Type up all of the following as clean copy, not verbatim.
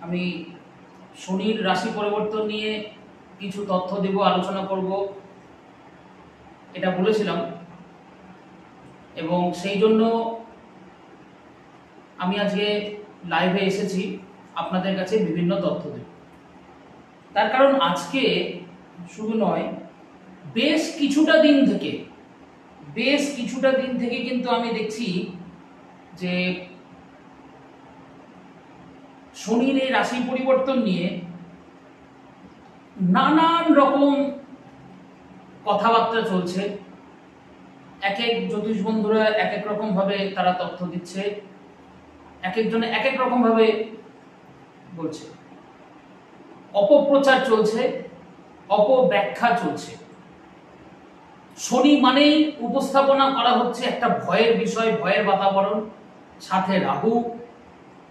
আমি শনির রাশি পরিবর্তন নিয়ে কিছু তথ্য দেব, আলোচনা করব, এটা বলেছিলাম। এবং সেই জন্য আমি আজকে লাইভে এসেছি আপনাদের কাছে বিভিন্ন তথ্য দেব। তার কারণ আজকে শুধু নয়, বেশ কিছুটা দিন থেকে কিন্তু আমি দেখছি যে শনির এই রাশি পরিবর্তন নিয়ে নানান রকম কথাবার্তা চলছে। এক এক জ্যোতিষ বন্ধুরা এক এক রকম ভাবে তারা তথ্য দিচ্ছে, এক একজনে এক এক রকম ভাবে বলছে। অপপ্রচার চলছে, অপব্যাখ্যা চলছে। শনি মানেই উপস্থাপনা করা হচ্ছে একটা ভয়ের বিষয়, ভয়ের বাতাবরণ, সাথে রাহু,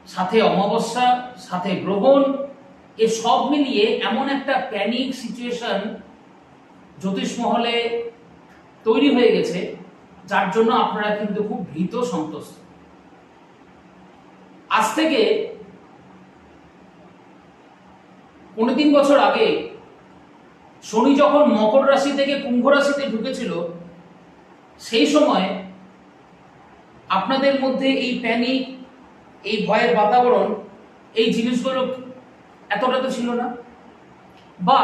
সাথে অমাবস্যা, সাথে গ্রহণ, এ সব মিলিয়ে এমন একটা প্যানিক সিচুয়েশন জ্যোতিষ মহলে তৈরি হয়ে গেছে, যার জন্য আপনারা কিন্তু খুব ভীত সন্ত্রস্ত। আজ থেকে ৩ বছর আগে শনি যখন মকর রাশি থেকে কুম্ভ রাশিতে ঢুকেছিল, সেই সময় আপনাদের মধ্যে এই প্যানিক, এই ভয়ের বাতাবরণ, এই জিনিসগুলো এতটা তো ছিল না। বা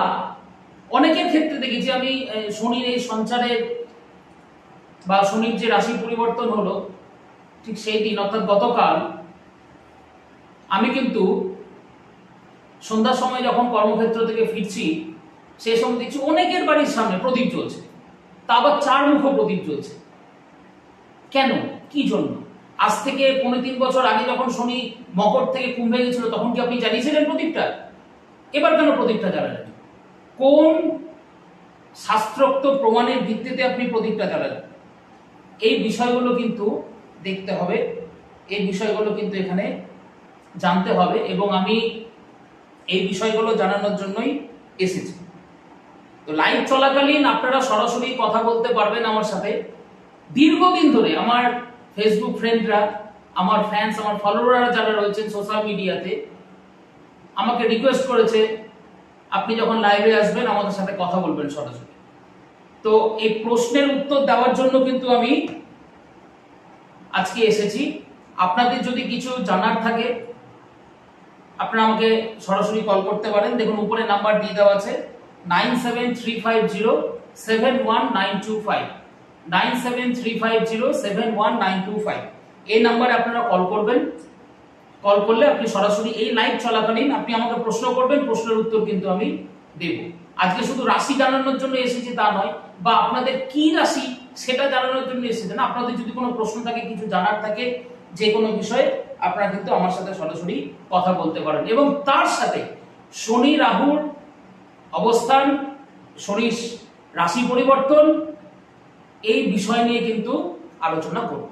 অনেকের ক্ষেত্রে দেখেছি আমি শনির এই সঞ্চারের বা শনির যে রাশি পরিবর্তন হলো ঠিক সেই দিন অর্থাৎ গতকাল আমি কিন্তু সন্ধ্যার সময় যখন কর্মক্ষেত্র থেকে ফিরছি, সেই সময় দেখছি অনেকের বাড়ির সামনে প্রদীপ জ্বলছে, তা আবার 4 মুখ প্রদীপ জ্বলছে। কেন, কি জন্য? আজ থেকে ৩ বছর আগে যখন শনি মকর থেকে কুম্ভে গেছিল, তখন কি আপনি জ্বালিয়েছিলেন প্রদীপটা? এবার কেন প্রদীপটা জ্বালালেন? কোন শাস্ত্রোক্ত প্রমাণের ভিত্তিতে আপনি প্রদীপটা জ্বালালেন? এই বিষয়গুলো কিন্তু দেখতে হবে, এই বিষয়গুলো কিন্তু এখানে জানতে হবে, এবং আমি এই বিষয়গুলো জানানোর জন্যই এসেছি। তো লাইভ চলাকালীন আপনারা সরাসরি কথা বলতে পারবেন আমার সাথে। দীর্ঘদিন ধরে আমার ফেসবুক ফ্রেন্ডরা, আমার ফ্যান্স, আমার ফলোয়াররা যারা রয়েছেন সোশ্যাল মিডিয়াতে, আমাকে রিকোয়েস্ট করেছে আপনি যখন লাইভে আসবেন আমাদের সাথে কথা বলবেন সরাসরি। তো এই প্রশ্নের উত্তর দেওয়ার জন্য কিন্তু আমি আজকে এসেছি। আপনাদের যদি কিছু জানার থাকে আপনারা আমাকে সরাসরি কল করতে পারেন। দেখুন উপরে নাম্বার দিয়ে দেওয়া আছে 9735071925, 9735071925। এই নাম্বারে আপনারা কল করবেন। কল করলে আপনি সরাসরি এই লাইভ চলাকালীন আপনি আমাকে প্রশ্ন করবেন, প্রশ্নের উত্তর কিন্তু আমি দেব। আজকে শুধু রাশি জানানোর জন্য এসেছি তা নয়, বা আপনাদের কি রাশি সেটা জানানোর জন্য এসেছে না। আপনাদের যদি কোনো প্রশ্ন থাকে, কিছু জানার থাকে, যে কোনো বিষয়ে আপনারা কিন্তু আমার সাথে সরাসরি কথা বলতে পারেন। এবং তার সাথে শনি রাহুর অবস্থান, শনির রাশি পরিবর্তন, এই বিষয় নিয়ে কিন্তু আলোচনা করব।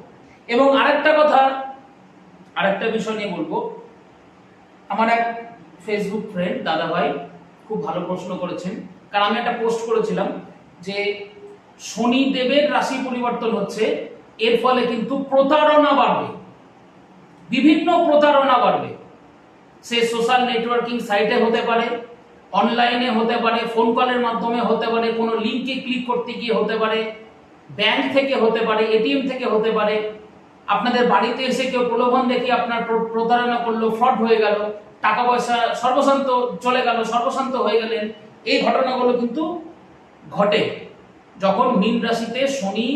এবং আরেকটা বিষয় নিয়ে বলবো। আমার এক ফেসবুক ফ্রেন্ড দাদা ভাই খুব ভালো প্রশ্ন করেছেন, কারণ আমি একটা পোস্ট করেছিলাম যে শনি দেবের রাশি পরিবর্তন হচ্ছে, এর ফলে কিন্তু প্রতারণা বাড়বে, বিভিন্ন প্রতারণা বাড়বে। সে সোশ্যাল নেটওয়ার্কিং সাইটে হতে পারে, অনলাইনে হতে পারে, ফোন কলের মাধ্যমে হতে পারে, কোনো লিংকে ক্লিক করতে গিয়ে হতে পারে, ব্যাংক থেকে হতে পারে, এটিএম থেকে হতে পারে, আপনাদের বাড়িতে এসে কেউ প্রলোভন দেখিয়ে আপনার প্রতারণা করলো, ফ্রড হয়ে গেল, টাকা পয়সা সর্বশান্ত চলে গেল, সর্বশান্ত হয়ে গেলেন। এই ঘটনাগুলো কিন্তু ঘটে যখন মীন রাশিতে শনি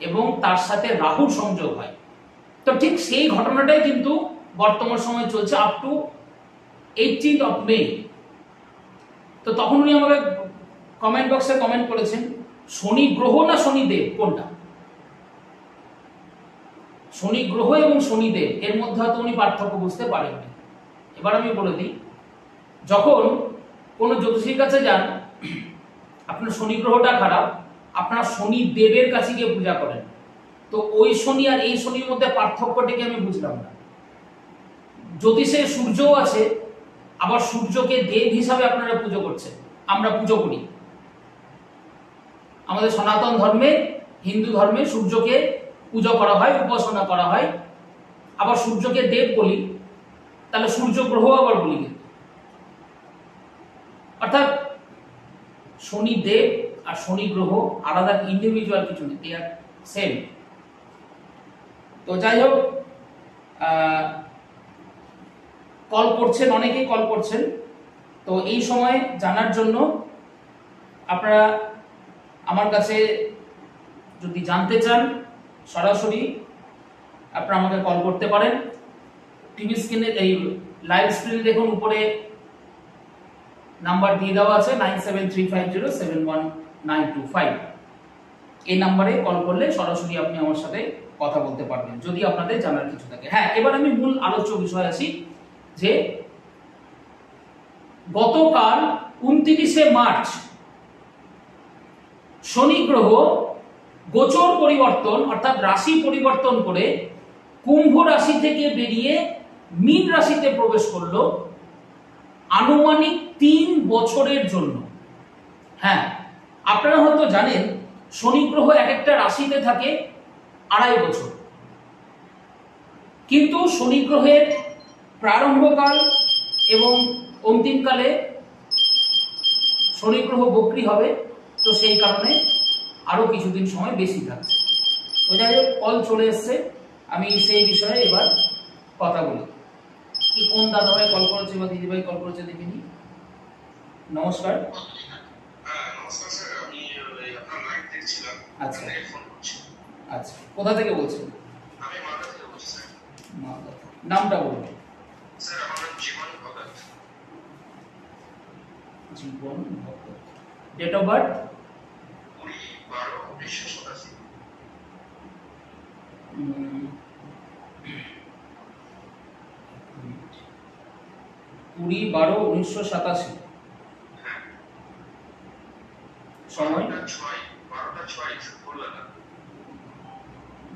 এবং তার সাথে রাহুর সংযোগ হয়। তো ঠিক সেই ঘটনাটাই কিন্তু বর্তমান সময় চলছে আপ টু 18 মে। তো তখন উনি আমাকে কমেন্ট বক্সে কমেন্ট করেছেন, শনি গ্রহ না শনিদেব কোনটা? শনি গ্রহ এবং শনিদেব এর মধ্যে হয়তো উনি পার্থক্য বুঝতে পারেননি। এবার আমি বলে দিই, যখন কোনো জ্যোতিষীর কাছে যান, আপনার শনি গ্রহটা খারাপ, আপনারা শনি দেবের কাছে গিয়ে পূজা করেন। তো ওই শনি আর এই শনির মধ্যে পার্থক্যটাকে আমি বুঝলাম না। জ্যোতিষে সূর্যও আছে, আবার সূর্যকে দেব হিসাবে আপনারা পুজো করছেন, আমরা পুজো করি। আমাদের সনাতন ধর্মে, হিন্দু ধর্মে সূর্যকে পুজো করা হয়, উপাসনা করা হয়, আবার সূর্যকে দেব বলি। তাহলে সূর্য গ্রহ আবার বলি কিন্তু, অর্থাৎ শনি দেব আর শনি গ্রহ আলাদা ইন্ডিভিজুয়াল কিছু নেই, দে আর সেম। তো যাই হোক, কল করছেন, অনেকেই কল করছেন। তো এই সময় জানার জন্য আপনারা আমার কাছে যদি জানতে চান সরাসরি আপনারা আমাকে কল করতে পারেন। টিভি স্ক্রিনে, এই লাইভ স্ক্রিনে দেখুন উপরে নাম্বার দিয়ে দেওয়া আছে 9735071925। এই নাম্বারে কল করলে সরাসরি আপনি আমার সাথে কথা বলতে পারবেন যদি আপনাদের জানার কিছু থাকে। হ্যাঁ, এবার আমি মূল আলোচ্য বিষয় আছি যে গতকাল 29শে মার্চ শনি গ্রহ গোচর পরিবর্তন অর্থাৎ রাশি পরিবর্তন করে কুম্ভ রাশি থেকে বেরিয়ে মীন রাশিতে প্রবেশ করলো আনুমানিক 3 বছরের জন্য। হ্যাঁ, আপনারা হয়তো জানেন শনি গ্রহ এক একটা রাশিতে থাকে 2.5 বছর, কিন্তু শনি গ্রহের প্রারম্ভকাল এবং অন্তিমকালে শনি গ্রহ বক্রী হবে, তো সেই কারণে আরো কিছুদিন সময় বেশি থাকছে। তো যাই হোক, কল চলে এসছে, আমি সেই বিষয়ে এবার কথা বলি। কি কোন দাদাভাই কল করেছে বা দিদিভাই কল করেছে দেখিনি। নমস্কার। নমস্কার স্যার, আমি আপনার লাইভ দেখছিলাম। আচ্ছা ফোন করছি। আচ্ছা, কোথা থেকে বলছেন? আমি মালদা থেকে বলছি স্যার। মালদা। নামটা বলুন। স্যার আমার নাম Jeevan Bhagat. Jeevan Bhagat. Date of birth 20/12/1987। 20/12/1987। হ্যাঁ, সময় 12টা 6 ভোরবেলা।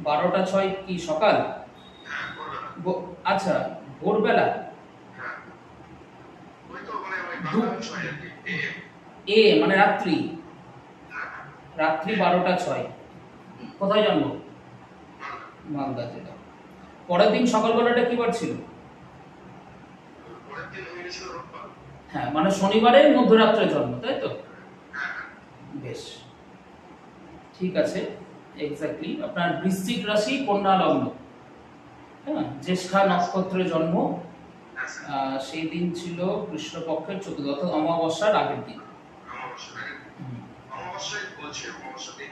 12টা 6 কি সকাল? হ্যাঁ, ভোরবেলা। আচ্ছা, ভোরবেলা। হ্যাঁ, ওই তো মানে ওই 12টা 6 আর কি, এ মানে রাত্রি। হ্যাঁ, রাত্রি 12টা 6। কোথায় জন্ম? মালদা জেলা। পরের দিন সকালবেলাটা কি বার ছিল? পরের দিন হয়ে গেছিল রোববার। হ্যাঁ, মানে শনিবারের মধ্যরাত্রে জন্ম, তাই তো? হ্যাঁ, বেশ, ঠিক আছে। এক্স্যাক্টলি আপনার বৃশ্চিক রাশি, কন্যা লগ্ন। হ্যাঁ, জ্যেষ্ঠা নক্ষত্রে জন্ম। হ্যাঁ স্যার। সেই দিন ছিল কৃষ্ণপক্ষের চতুর্থ, অর্থাৎ অমাবস্যার আগের দিন। অমাবস্যায় বলছি, অমাবস্যা দিন।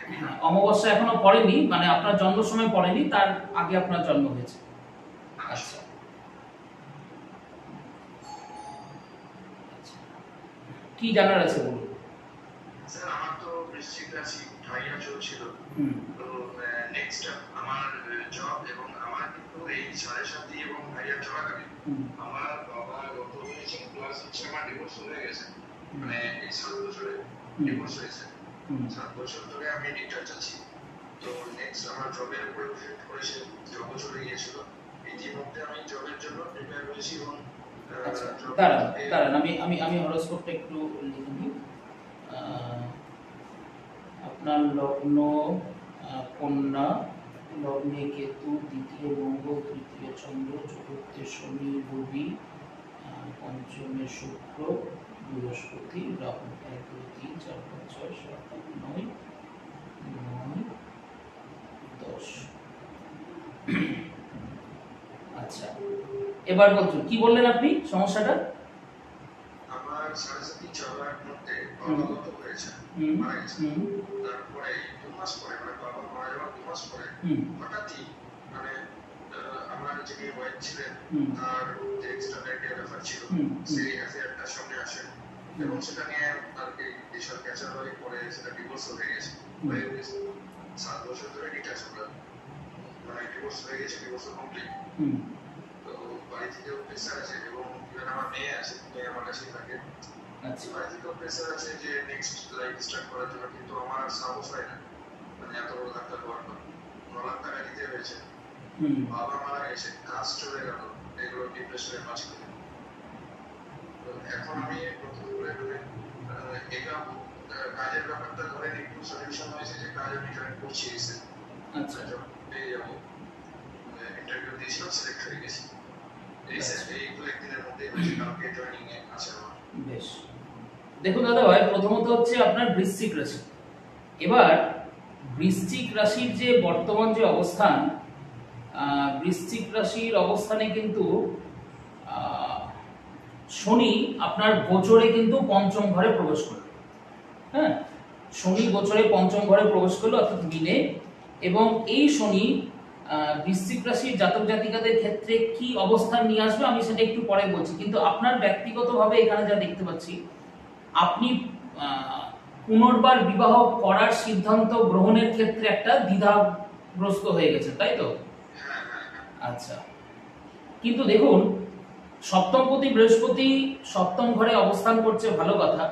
অমাবস্যা এখনো পড়েনি, মানে আপনার জন্ম সময় পড়েনি, তার আগে আপনার জন্ম হয়েছে। আচ্ছা, কি জানার আছে বলুন। স্যার আমার তো বৃশ্চিক রাশি, ভাইয়া চলছিল। তো নেক্সট আমার জব এবং আমার কিন্তু এই 7.5 এবং ভাইয়া চলাকালীন আমার বাবা গত হয়েছে, প্লাস হচ্ছে আমার ডিভোর্স হয়ে গেছে। মানে এই 7 বছরে ডিভোর্স হয়েছে। 7 বছর ধরে আমি ডিক্টেট আছি। তো নেক্সট আমার জবের উপরে ইফেক্ট করেছে, জবও চলে গিয়েছিল। ইতিমধ্যে আমি জবের জন্য প্রিপেয়ার হয়েছি এবং আচ্ছা, দাঁড়ান আমি হরোস্কোপটা একটু লিখে নিই। আপনার লগ্ন কন্যা, লগ্নে কেতু, দ্বিতীয় মঙ্গল, তৃতীয় চন্দ্র, চতুর্থে শনি, রবি, পঞ্চমে শুক্র, বৃহস্পতি, রাহু। 1 2 3 4 5 6 7 8 9 9 10। আচ্ছা, এবার বলুন কি বললেন আপনি সমস্যাটা? আমার 7.5 চলার মধ্যে বাবা গত হয়েছে, মারা গেছে। তারপরে 2 মাস পরে, মানে বাবা মারা যাওয়ার 2 মাস পরে হঠাৎই মানে আমার যিনি ওয়াইফ ছিলেন তার যে এক্সট্রা ম্যারিটাল অ্যাফেয়ার ছিল, সেই অ্যাফেয়ারটা সামনে আসে এবং সেটা নিয়ে আর কি বিশাল ক্যাচার হয়ে পরে সেটা ডিভোর্স হয়ে গেছে। 7 বছর ধরে ডিটাচ হলো, মানে ডিভোর্স হয়ে গেছে, ডিভোর্স কমপ্লিট। তো বাড়ি থেকেও প্রেসার আছে এবং আমার মেয়ে আছে, মেয়ে আমার কাছেই থাকে। আচ্ছা, বাড়ি থেকেও প্রেসার আছে যে নেক্সট লাইফ স্টার্ট করার জন্য, কিন্তু আমার সাহস হয় না, মানে এত বড় ডাক্তার হওয়ার পর 9 লাখ টাকা দিতে হয়েছে। বাবা মারা গেছে, কাজ চলে গেল, এগুলো ডিপ্রেশনের মাঝখানে। তো এখন আমি নতুন করে এগাবো, কাজের ব্যাপারটা ধরেন একটু সলিউশন হয়েছে যে কাজ আমি জয়েন করছি এসে। আচ্ছা, পেয়ে যাবো। ইন্টারভিউ দিয়েছিলাম, সিলেক্ট হয়ে গেছি এই কয়েকদিনের মধ্যে হয়েছে, কালকে জয়েনিং এ আছে আমার। বেশ, দেখুন দাদা ভাই, প্রথমত হচ্ছে আপনার বৃশ্চিক রাশি। এবার বৃশ্চিক রাশির যে বর্তমান যে অবস্থান, বৃশ্চিক রাশির অবস্থানে কিন্তু শনি আপনার গোচরে কিন্তু পঞ্চম ঘরে প্রবেশ করলো। হ্যাঁ, শনি গোচরে পঞ্চম ঘরে প্রবেশ করলো অর্থাৎ মিনে। এবং এই শনি বৃশ্চিক রাশির জাতক জাতিকাদের ক্ষেত্রে কি অবস্থান নিয়ে আসবে আমি সেটা একটু পরে বলছি, কিন্তু আপনার ব্যক্তিগতভাবে এখানে যা দেখতে পাচ্ছি, আপনি পুনর্বার বিবাহ করার সিদ্ধান্ত গ্রহণের ক্ষেত্রে একটা দ্বিধাগ্রস্ত হয়ে গেছে, তাই তো? আচ্ছা, কিন্তু দেখুন, সপ্তমপতি বৃহস্পতি সপ্তম ঘরে অবস্থান করছে, ভালো কথা।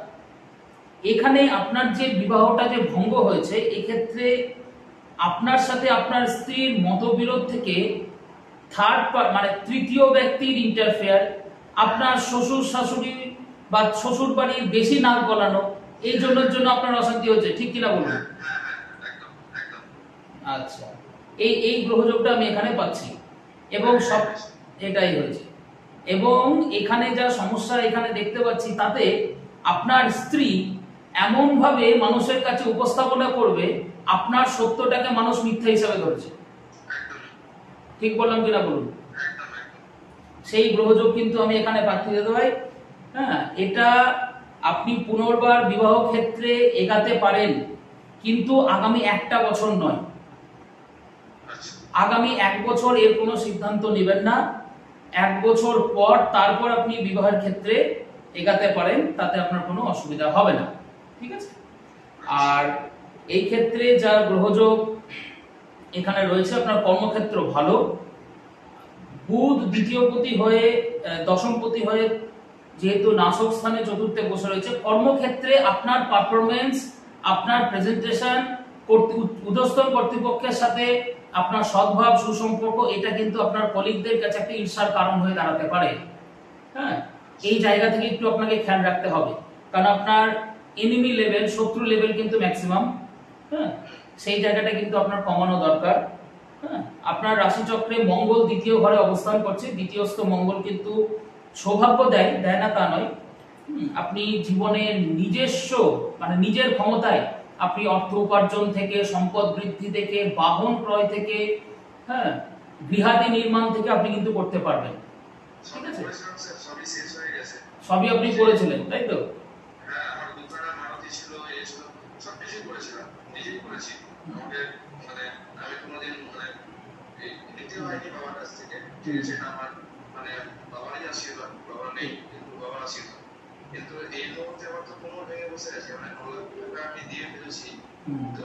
এখানে আপনার যে বিবাহটা যে ভঙ্গ হয়েছে, এক্ষেত্রে আপনার সাথে আপনার স্ত্রীর মতবিরোধ থেকে মানে তৃতীয় ব্যক্তির ইন্টারফেয়ার, আপনার শ্বশুর শাশুড়ি বা শ্বশুর বাড়ির বেশি নাক গলানো, এই জন্য আপনার অশান্তি হচ্ছে, ঠিক কিনা বলুন? আচ্ছা, এই গ্রহযোগটা আমি এখানে পাচ্ছি এবং সব এটাই হয়েছে। এবং এখানে যা সমস্যা এখানে দেখতে পাচ্ছি, তাতে আপনার স্ত্রী এমন ভাবে মানুষের কাছে উপস্থাপনা করবে, আপনার সত্যটাকে মানুষ মিথ্যা হিসাবে ধরেছে। ঠিক বললাম কিনা বলুন? সেই গ্রহযোগ কিন্তু আমি এখানে পাচ্ছি দাদা ভাই। হ্যাঁ, এটা আপনি পুনর্বার বিবাহ ক্ষেত্রে এগাতে পারেন, কিন্তু আগামী একটা বছর নয়, আগামী 1 বছর এর কোনো সিদ্ধান্ত নেবেন না। 1 বছর পর তারপর আপনি বিবাহের ক্ষেত্রে এগাতে পারেন, তাতে আপনার কোনো অসুবিধা হবে না, ঠিক আছে? আর এই ক্ষেত্রে যা গ্রহযোগ এখানে রয়েছে, আপনার কর্মক্ষেত্র ভালো। বুধ দ্বিতীয়পতি হয়ে দশমপতি হয়ে যেহেতু নাশক স্থানে চতুর্থে বসে রয়েছে, কর্মক্ষেত্রে আপনার পারফরমেন্স, আপনার প্রেজেন্টেশন, ঊর্ধ্বতন কর্তৃপক্ষের সাথে আপনার সদ্ভাব সুসম্পর্ক, এটা কিন্তু আপনার কলিগদের কাছে একটা ঈর্ষার কারণ হয়ে দাঁড়াতে পারে। হ্যাঁ, এই জায়গা থেকে একটু আপনাকে খেয়াল রাখতে হবে, কারণ আপনার এনিমি লেভেল, শত্রু লেভেল কিন্তু ম্যাক্সিমাম। হ্যাঁ, সেই জায়গাটা কিন্তু আপনার কমানো দরকার। হ্যাঁ, আপনার রাশিচক্রে মঙ্গল দ্বিতীয় ঘরে অবস্থান করছে। দ্বিতীয়স্থ মঙ্গল কিন্তু সৌভাগ্য দেয় না তা নয়। আপনি জীবনের নিজস্ব মানে নিজের ক্ষমতায় আপনি অর্থ উপার্জন থেকে, সম্পদ বৃদ্ধি থেকে, বাহন ক্রয় থেকে, হ্যাঁ, গৃহাদি নির্মাণ থেকে আপনি কিন্তু করতে পারবেন, ঠিক আছে? সবই আপনি করেছিলেন, তাই তো? হ্যাঁ, আমার দোকানে মারুতি ছিল, এই ছিল, সবকিছু করেছিলাম, নিজেই করেছি। আমাকে মানে আমি কোনোদিন মানে এই নিতে হয়নি বাবার কাছ থেকে, ঠিক আছে? আমার মানে বাবারই আশীর্বাদ, বাবা নেই কিন্তু বাবার আশীর্বাদ। কিন্তু এই মুহূর্তে আমার তো কোমর ভেঙে বসে আছে, মানে 9 লাখ টাকা আমি দিয়ে ফেলেছি। তো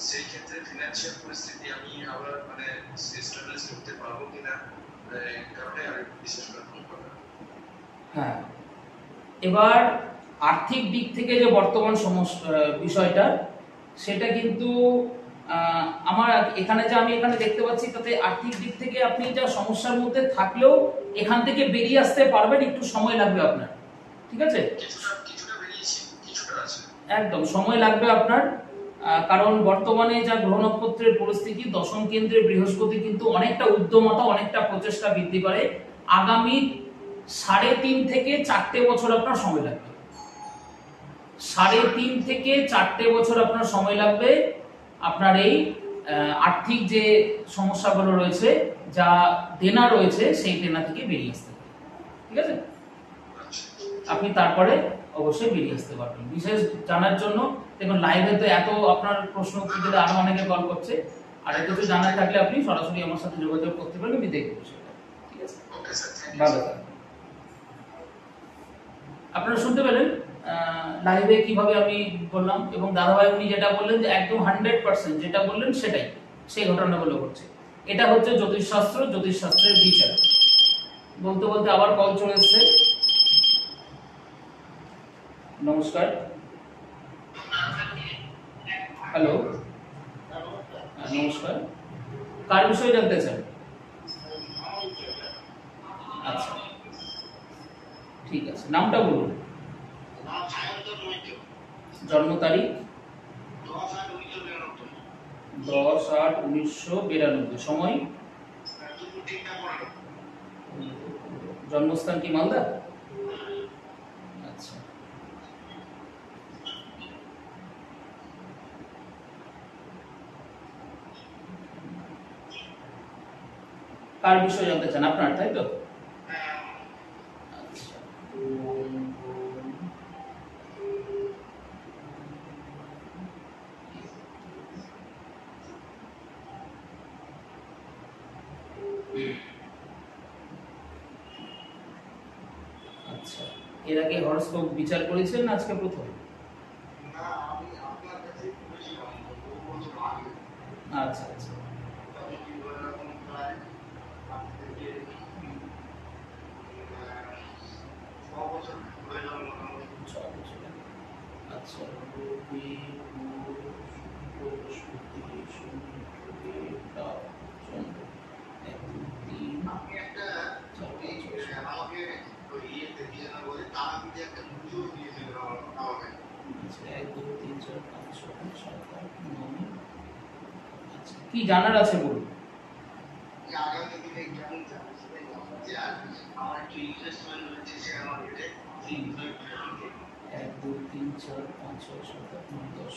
সেই ক্ষেত্রে ফিনান্সিয়াল পরিস্থিতি আমি আবার মানে স্টেবলাইজ করতে পারবো কিনা, কারণে আর বিশেষ করে ফোন করা। হ্যাঁ, এবার আর্থিক দিক থেকে যে বর্তমান বিষয়টা, সেটা কিন্তু আমার এখানে আমি এখানে দেখতে পাচ্ছি, তাতে আর্থিক দিক থেকে আপনি যা সমস্যার মধ্যে থাকলেও এখান থেকে বেরিয়ে আসতে পারবেন, একটু সময় লাগবে আপনার, ঠিক আছে? একদম সময় লাগবে আপনার, কারণ বর্তমানে যা গ্রহ নক্ষত্রের পরিস্থিতি, দশম কেন্দ্রে বৃহস্পতি কিন্তু অনেকটা উদ্যমতা, অনেকটা প্রচেষ্টা বৃদ্ধি করে। আগামী 3.5 থেকে 4টে বছর আপনার সময় লাগবে। 3.5 থেকে 4টে বছর আপনার সময় লাগবে আপনার এই আর্থিক যে সমস্যাগুলো রয়েছে, যা দেনা রয়েছে, সেই দেনা থেকে বেরিয়ে আসতে, ঠিক আছে? আপনি তারপরে অবশ্যই বেরিয়ে আসতে পারবেন। বিশেষ জানার জন্য দেখুন, লাইভে তো এত আপনার প্রশ্ন উত্তর আরো অনেকে কল করছে, আর কিছু জানার থাকলে আপনি সরাসরি আমার সাথে যোগাযোগ করতে পারেন, আমি দেখব সেটা, ঠিক আছে? ভালো থাকবেন। আপনারা শুনতে পেলেন লাইভে কিভাবে আমি বললাম, এবং দাদাভাই উনি যেটা বললেন যে একদম 100% যেটা বললেন সেটাই, সেই ঘটনাগুলো ঘটছে। এটা হচ্ছে জ্যোতিষশাস্ত্র, জ্যোতিষশাস্ত্রের বিচার। বলতে বলতে আবার কল চলে এসছে। নমস্কার, হ্যালো, নমস্কার, কার বিষয়ে জানতে চান? আচ্ছা, ঠিক আছে, নামটা বলুন। জন্ম তারিখ 10/8/1992, সময় জন্মস্থান কি মালদা? আচ্ছা, কার বিষয় জানতে চান? আপনার, তাই তো? আচ্ছা, আচ্ছা, এর আগে হরোস্কোপ বিচার করেছেন আজকে প্রথম? না, আমি আপনার কাছে করেছিলাম বহু বছর আগে। আচ্ছা আচ্ছা, তখন কি এরকম প্রায় আজ থেকে 6 বছর হয়ে গেল মোটামুটি। 6 বছর। আচ্ছা, রবি, বুধ, শুক্র, বৃহস্পতি, শনি, রাহু, চন্দ্র, 1 2 3 আপনি একটা 4 5 6 আমাকে ওই ইয়েতে দিয়ে না বলে তারাপীঠে একটা পুজো দিয়েছিলেন আমাকে। 1 2 3 4 5 6 7 8 9। আচ্ছা, কি জানার আছে বলুন? যে আগামী দিনে কেমন যাবে সেটাই জানতে চাই। আর আমার একটু ইনভেস্টমেন্ট রয়েছে শেয়ার মার্কেটে, সেই বিষয়ে একটু জানতে চাই। 1 2 3 4 5 6 7 8 9 10।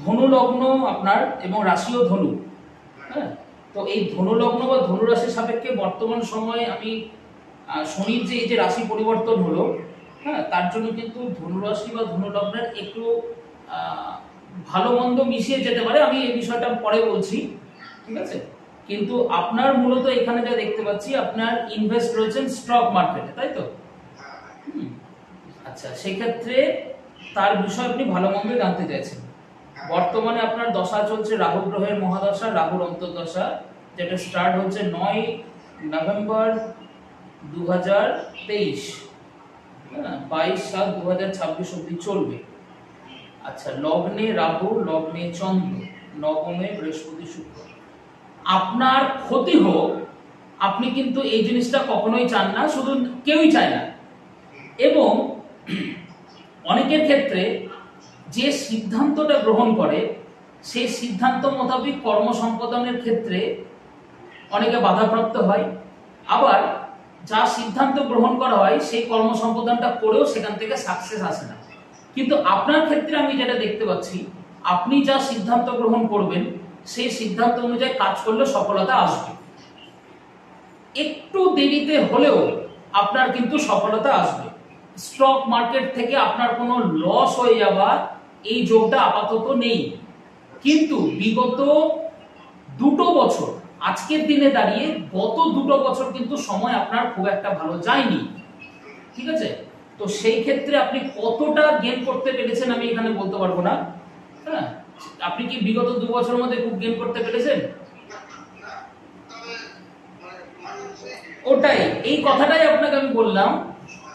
ধনু লগ্ন আপনার এবং রাশিও ধনু। হ্যাঁ, তো এই ধনু লগ্ন বা ধনু রাশির সাপেক্ষে বর্তমান সময়ে আমি শনির যে এই যে রাশি পরিবর্তন হলো, হ্যাঁ, তার জন্য কিন্তু ধনু রাশি বা ধনু লগ্নের একটু ভালো মন্দ মিশিয়ে যেতে পারে। আমি এই বিষয়টা পরে বলছি, ঠিক আছে? কিন্তু আপনার মূলত এখানে যা দেখতে পাচ্ছি, আপনার ইনভেস্ট রয়েছেন স্টক মার্কেটে, তাই তো? আচ্ছা, সেক্ষেত্রে তার বিষয় আপনি ভালো মন্দ জানতে চাইছেন। বর্তমানে আপনার দশা চলছে রাহু গ্রহের মহাদশা, রাহুর অন্তর্দশা, যেটা স্টার্ট হচ্ছে 9 নভেম্বর 2023, 22/7/2026 অবধি চলবে। আচ্ছা, লগ্নে রাহু, লগ্নে চন্দ্র, নবমে বৃহস্পতি, শুক্র। আপনার ক্ষতি হোক, আপনি কিন্তু এই জিনিসটা কখনোই চান না, শুধু কেউই চায় না। এবং অনেকের ক্ষেত্রে যে সিদ্ধান্তটা গ্রহণ করে, সেই সিদ্ধান্ত মোতাবেক কর্ম সম্পাদনের ক্ষেত্রে অনেকে বাধাপ্রাপ্ত হয়। আবার যা সিদ্ধান্ত গ্রহণ করা হয়, সেই কর্ম সম্পাদনটা করেও সেখান থেকে সাকসেস আসে না। কিন্তু আপনার ক্ষেত্রে আমি যেটা দেখতে পাচ্ছি, আপনি যা সিদ্ধান্ত গ্রহণ করবেন, সেই সিদ্ধান্ত অনুযায়ী কাজ করলে সফলতা আসবে। একটু দেরিতে হলেও আপনার কিন্তু সফলতা আসবে। স্টক মার্কেট থেকে আপনার কোনো লস হয়ে যাওয়া, এই যোগটা আপাতত নেই। কিন্তু বিগত 2 বছর, আজকের দিনে দাঁড়িয়ে গত 2 বছর কিন্তু সময় আপনার খুব একটা ভালো যায়নি, ঠিক আছে? তো সেই ক্ষেত্রে আপনি কতটা গেইন করতে পেরেছেন আমি এখানে বলতে পারবো না। হ্যাঁ, আপনি কি বিগত 2 বছরের মধ্যে খুব গেইন করতে পেরেছেন? ওটাই, এই কথাটাই আপনাকে আমি বললাম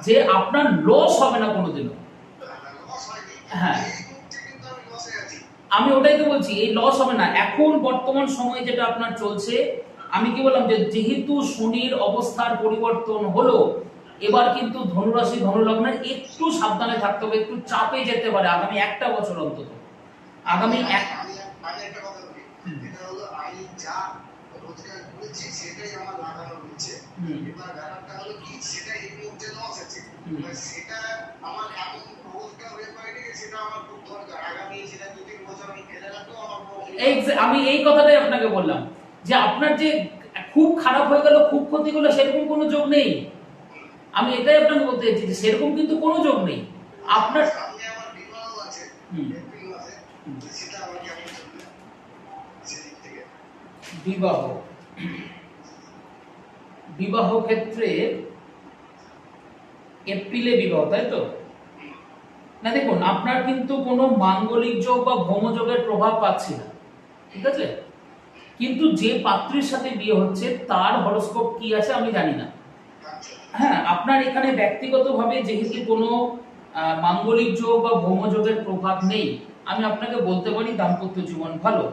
যে আপনার লস হবে না কোনোদিনও। হ্যাঁ, আমি ওটাই তো বলছি, এই লস হবে না। এখন বর্তমান সময়ে যেটা আপনার চলছে, আমি কি বললাম যে যেহেতু শনির অবস্থার পরিবর্তন হলো, এবার কিন্তু ধনুরাশি ধনু লগ্নের একটু সাবধানে থাকতে হবে, একটু চাপে যেতে পারে আগামী 1টা বছর অন্তত। আগামী আমি একটা কথা বলি, এটা হলো আমি যা রোজগার করেছি সেটাই আমার লাগানো রয়েছে। এবার ব্যাপারটা হলো কি, সেটা এই মুহূর্তে লস আছে, সেটা আমার এমন অবস্থা হয়ে পারেনি, সেটা আমার খুব দরকার। আগামী সেটা 2-3 বছর আমি ফেলে রাখবো আমার। আমি এই কথাটাই আপনাকে বললাম যে আপনার যে খুব খারাপ হয়ে গেল, খুব ক্ষতি হলো, সেরকম কোনো যোগ নেই। আমি এটাই আপনাকে বলতে চাইছি যে সেরকম কিন্তু কোনো যোগ নেই। আপনার সামনে আমার বিবাহ আছে এপ্রিল মাসে, সেটা আমার কেমন চলবে সেদিক থেকে? বিবাহ ক্ষেত্রে এপ্রিলে বিবাহ, তাই তো? না, দেখুন, আপনার কিন্তু কোনো মাঙ্গলিক যোগ বা ভৌমযোগের প্রভাব পাচ্ছি না, ঠিক আছে? কিন্তু যে পাত্রীর সাথে বিয়ে হচ্ছে তার হরোস্কোপ কি আছে আমি জানি না। হ্যাঁ, আপনার এখানে ব্যক্তিগতভাবে যেহেতু কোনো মাঙ্গলিক যোগ বা ভৌমযোগের প্রভাব নেই, আমি আপনাকে বলতে পারি দাম্পত্য জীবন ভালো।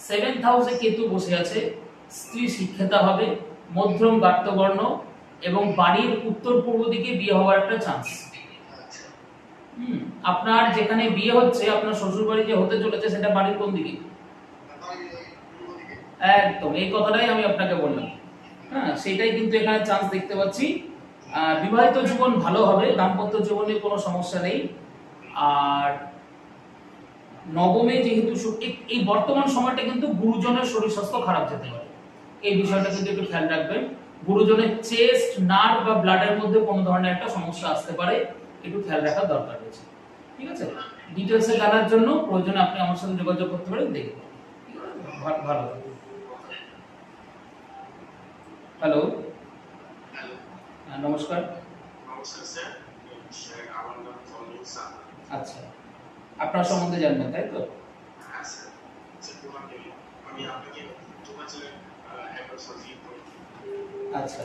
7th হাউসে কেতু বসে আছে, স্ত্রী শিক্ষিতা হবে, মধ্যম গাত্রবর্ণ এবং বাড়ির উত্তর পূর্ব দিকে বিয়ে হওয়ার একটা চান্স। আপনার যেখানে বিয়ে হচ্ছে, আপনার শ্বশুর বাড়ি যে হতে চলেছে, সেটা বাড়ির কোন দিকে? একদম, এই কথাটাই আমি আপনাকে বললাম। হ্যাঁ, সেটাই কিন্তু এখানে চান্স দেখতে পাচ্ছি। বিবাহিত জীবন ভালো হবে, দাম্পত্য জীবনে কোনো সমস্যা নেই। আর নবমে যেহেতু এই বর্তমান সময়টা কিন্তু গুরুজনের শরীর স্বাস্থ্য খারাপ যেতে পারে, এই বিষয়টা কিন্তু একটু খেয়াল রাখবেন। গুরুজনের চেস্ট, নার্ভ বা ব্লাডের মধ্যে কোনো ধরনের একটা সমস্যা আসতে পারে, একটু খেয়াল রাখার দরকার রয়েছে। ঠিক আছে, ডিটেলসে জানার জন্য প্রয়োজনে আপনি আমার সাথে যোগাযোগ করতে পারেন, দেখুন। ভালো। হ্যালো, নমস্কার। নমস্কার স্যার, আমার নাম ফজলুল সাহা। আচ্ছা, আপনার সম্বন্ধে জানবেন তাই তো? হ্যাঁ স্যার, আমি আপনাকে 2011 সাল থেকে। আচ্ছা,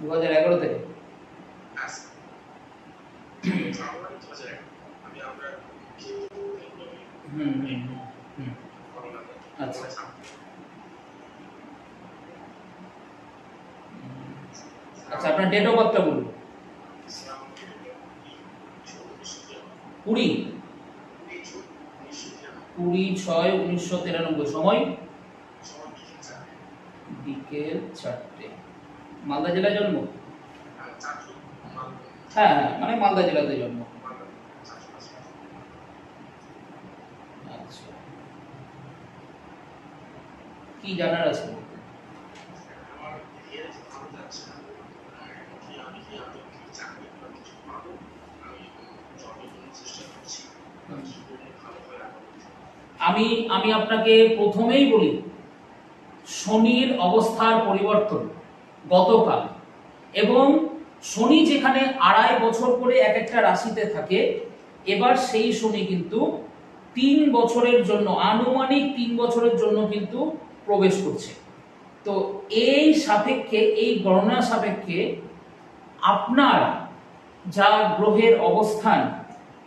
2011 থেকে? হ্যাঁ স্যার, আমি আপনার আচ্ছা, আচ্ছা, আপনার ডেট অফ বার্থটা বলুন। 20/6/1993। সময় বিকেল 4টে। মালদা জেলায় জন্ম? হ্যাঁ, মানে মালদা জেলাতে জন্ম। আচ্ছা, কি জানার আছে? আমি আপনাকে প্রথমেই বলি, শনির অবস্থার পরিবর্তন গতকাল, এবং শনি যেখানে 2.5 বছর করে এক একটা রাশিতে থাকে, এবার সেই শনি কিন্তু 3 বছরের জন্য, আনুমানিক 3 বছরের জন্য কিন্তু প্রবেশ করছে। তো এই সাপেক্ষে, এই গণনা সাপেক্ষে আপনার যা গ্রহের অবস্থান,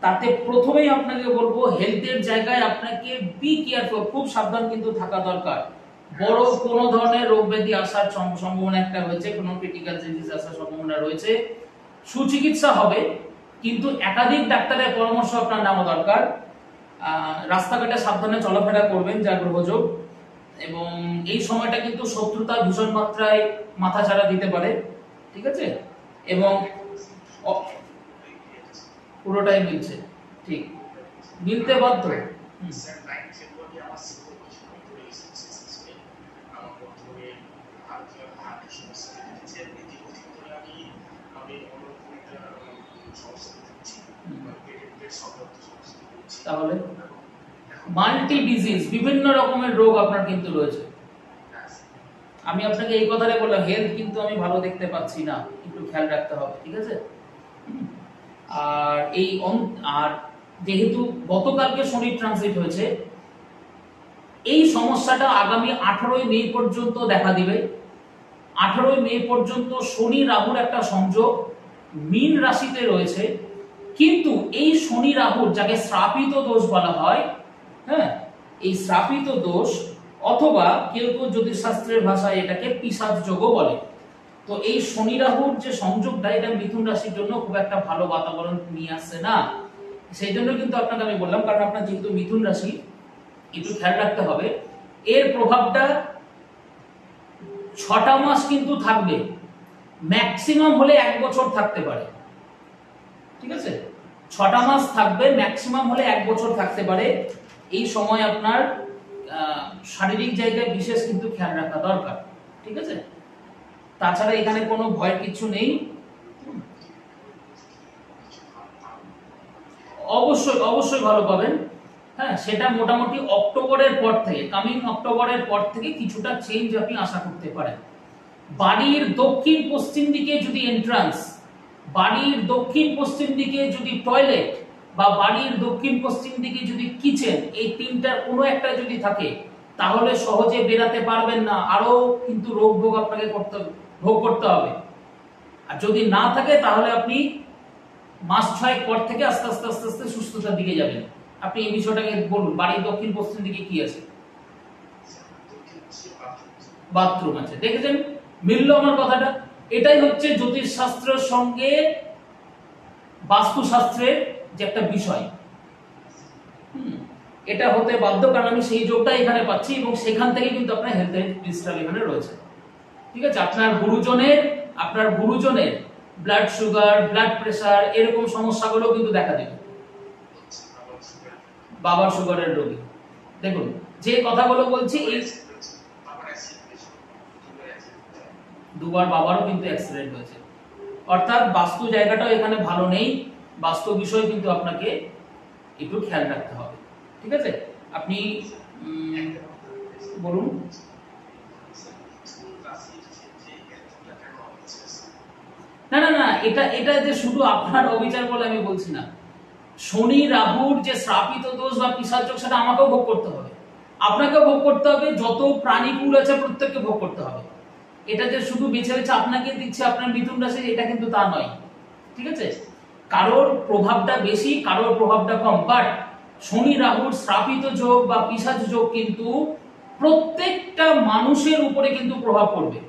তাতে প্রথমেই আপনাকে বলবো হেলথের জায়গায় আপনাকে বি কেয়ারফুল, খুব সাবধান কিন্তু থাকা দরকার। বড় কোনো ধরনের রোগ ব্যাধি আসার সম্ভাবনা একটা রয়েছে, কোনো ক্রিটিক্যাল ডিজিজ আসার সম্ভাবনা রয়েছে। সুচিকিৎসা হবে, কিন্তু একাধিক ডাক্তারের পরামর্শ আপনার নেওয়া দরকার। রাস্তাঘাটে সাবধানে চলাফেরা করবেন যা গ্রহযোগ, এবং এই সময়টা কিন্তু শত্রুতা ভীষণ মাত্রায় মাথাচাড়া দিতে পারে। ঠিক আছে, এবং পুরোটাই মিলছে, ঠিক মিলতে বাধ্য। তাহলে মাল্টি ডিজিজ, বিভিন্ন রকমের রোগ আপনার কিন্তু রয়েছে। আমি আপনাকে এই কথাটাই বললাম, হেলথ কিন্তু আমি ভালো দেখতে পাচ্ছি না, একটু খেয়াল রাখতে হবে। ঠিক আছে, আর আর যেহেতু গতকালকে শনি ট্রানজিট হয়েছে, এই সমস্যাটা আগামী 18ই মে পর্যন্ত দেখা দিবে। 18ই মে পর্যন্ত শনি রাহুর একটা সংযোগ মীন রাশিতে রয়েছে, কিন্তু এই শনি রাহুর, যাকে শ্রাপিত দোষ বলা হয়, হ্যাঁ, এই শ্রাপিত দোষ, অথবা কেউ কেউ জ্যোতিষশাস্ত্রের ভাষায় এটাকে পিশাচ যোগও বলে। তো এই শনি রাহুর যে সংযোগটা, এটা মিথুন রাশির জন্য খুব একটা ভালো বাতাবরণ নিয়ে আসছে না। সেই জন্য কিন্তু আপনাকে আমি বললাম, কারণ আপনার যেহেতু মিথুন রাশি, একটু খেয়াল রাখতে হবে। এর প্রভাবটা 6টা মাস কিন্তু থাকবে, ম্যাক্সিমাম হলে 1 বছর থাকতে পারে। ঠিক আছে, 6টা মাস থাকবে, ম্যাক্সিমাম হলে 1 বছর থাকতে পারে। এই সময় আপনার শারীরিক জায়গায় বিশেষ কিন্তু খেয়াল রাখা দরকার। ঠিক আছে, তাছাড়া এখানে কোনো ভয়ের কিছু নেই। অবশ্যই ভালো পাবেন। হ্যাঁ, সেটা মোটামুটি অক্টোবরের পর থেকে, কামিং অক্টোবরের পর থেকে কিছুটা চেঞ্জ আপনি আশা করতে পারেন। বাড়ির দক্ষিণ পশ্চিম দিকে যদি এন্ট্রান্স, বাড়ির দক্ষিণ পশ্চিম দিকে যদি টয়লেট, বা বাড়ির দক্ষিণ পশ্চিম দিকে যদি কিচেন, এই তিনটার কোনো একটা যদি থাকে, তাহলে সহজে বেরাতে পারবেন না, আরো কিন্তু রোগ ভোগ আপনাকে ভোগ করতে হবে। আর যদি না থাকে, তাহলে আপনি মাস 6 পর থেকে আস্তে আস্তে আস্তে আস্তে সুস্থতার দিকে যাবেন। আপনি এই বিষয়টাকে বলুন, বাড়ির দক্ষিণ পশ্চিম দিকে কি আছে? বাথরুম আছে। দেখেছেন, মিলল আমার কথাটা? এটাই হচ্ছে জ্যোতিষ শাস্ত্রের সঙ্গে বাস্তুশাস্ত্রের যে একটা বিষয়, এটা হতে বাধ্য, কারণ আমি সেই যোগটা এখানে পাচ্ছি, এবং সেখান থেকে কিন্তু আপনার হেলথের ডিস্টার্ব এখানে রয়েছে। ঠিক আছে, আপনার গুরুজনের ব্লাড সুগার, ব্লাড প্রেসার এরকম সমস্যাগুলো কিন্তু দেখা দেবে। বাবার সুগারের রোগী, দেখুন যে কথাগুলো বলছি, এই দুবার বাবারও কিন্তু অ্যাক্সিডেন্ট হয়েছে, অর্থাৎ বাস্তু জায়গাটাও এখানে ভালো নেই। বাস্তু বিষয় কিন্তু আপনাকে একটু খেয়াল রাখতে হবে। ঠিক আছে, আপনি বলুন। না না না, এটা যে শুধু আপনার অবিচার বলে আমি বলছি না। শনি রাহুর যে শ্রাপিত দোষ বা পিশাচ যোগ, সেটা আমাকেও ভোগ করতে হবে, আপনাকেও ভোগ করতে হবে, যত প্রাণীকুল আছে প্রত্যেককে ভোগ করতে হবে। এটা যে শুধু বেছে বেছে আপনাকে দিচ্ছে আপনার মিথুন রাশি, এটা কিন্তু তা নয়। ঠিক আছে, কারোর প্রভাবটা বেশি, কারোর প্রভাবটা কম, বাট শনি রাহুর শ্রাপিত যোগ বা পিশাচ যোগ কিন্তু প্রত্যেকটা মানুষের উপরে কিন্তু প্রভাব পড়বে,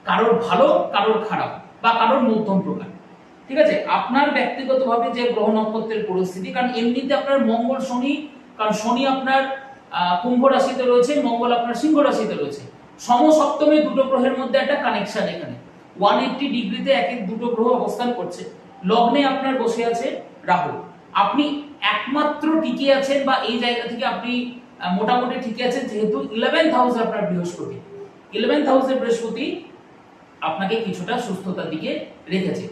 কারোর ভালো, কারোর খারাপ, বা কারোর মধ্যম প্রকার। ঠিক আছে, আপনার ব্যক্তিগতভাবে যে গ্রহ নক্ষত্রের পরিস্থিতি, কারণ এমনিতে আপনার মঙ্গল শনি, কারণ শনি আপনার কুম্ভ রাশিতে রয়েছে, মঙ্গল আপনার সিংহ রাশিতে রয়েছে, সমসপ্তমে দুটো গ্রহের মধ্যে একটা কানেকশন, এখানে 180 ডিগ্রিতে এক এক দুটো গ্রহ অবস্থান করছে। লগ্নে আপনার বসে আছে রাহু, আপনি একমাত্র টিকে আছেন, বা এই জায়গা থেকে আপনি মোটামুটি টিকে আছেন যেহেতু 11th হাউসে আপনার বৃহস্পতি, 11th হাউসে বৃহস্পতি আপনাকে কিছুটা সুস্থতার দিকে রেখেছে।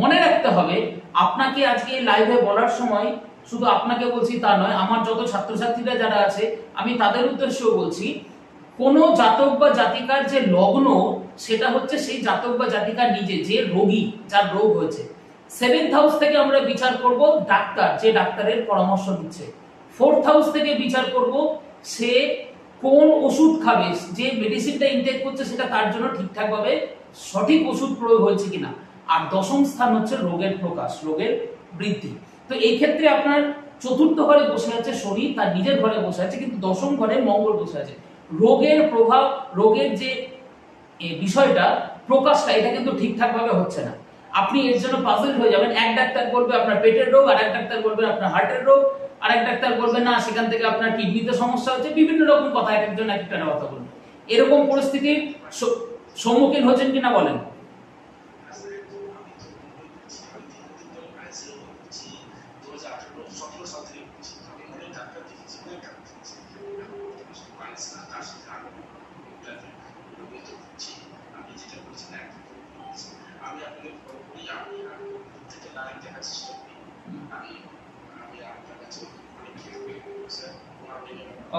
মনে রাখতে হবে, আপনাকে আজকে লাইভে বলার সময় শুধু আপনাকে বলছি তা নয়, আমার যত ছাত্রছাত্রীরা যারা আছে আমি তাদের উদ্দেশ্যেও বলছি, কোন জাতক বা জাতিকার যে লগ্ন, সেটা হচ্ছে সেই জাতক বা জাতিকার নিজে, যে রোগী, যার রোগ হয়েছে। 7th হাউস থেকে আমরা বিচার করব ডাক্তার, যে ডাক্তারের পরামর্শ দিচ্ছে। 4th হাউস থেকে বিচার করব সে কোন ওষুধ খাবে, যে মেডিসিনটা ইনটেক করছে সেটা তার জন্য ঠিকঠাক ভাবে সঠিক ওষুধ প্রয়োগ হয়েছে কিনা। আর 10ম স্থান হচ্ছে রোগের প্রকাশ, রোগের বৃদ্ধি। তো এই ক্ষেত্রে আপনার 4র্থ ঘরে বসে আছে শনি, তার নিজের ঘরে বসে আছে, কিন্তু 10ম ঘরে মঙ্গল বসে আছে। রোগের প্রভাব, রোগের যে বিষয়টা, প্রকাশটা, এটা কিন্তু ঠিকঠাক ভাবে হচ্ছে না। আপনি এর জন্য পাজল হয়ে যাবেন। এক ডাক্তার বলবে আপনার পেটের রোগ, আর এক ডাক্তার বলবে আপনার হার্টের রোগ, আর এক ডাক্তার বলবে না সেখান থেকে আপনার কিডনিতে সমস্যা হচ্ছে, বিভিন্ন রকম কথা, এক একজন এক একটা কথা বলবে। এরকম পরিস্থিতির সম্মুখীন হচ্ছেন কিনা বলেন।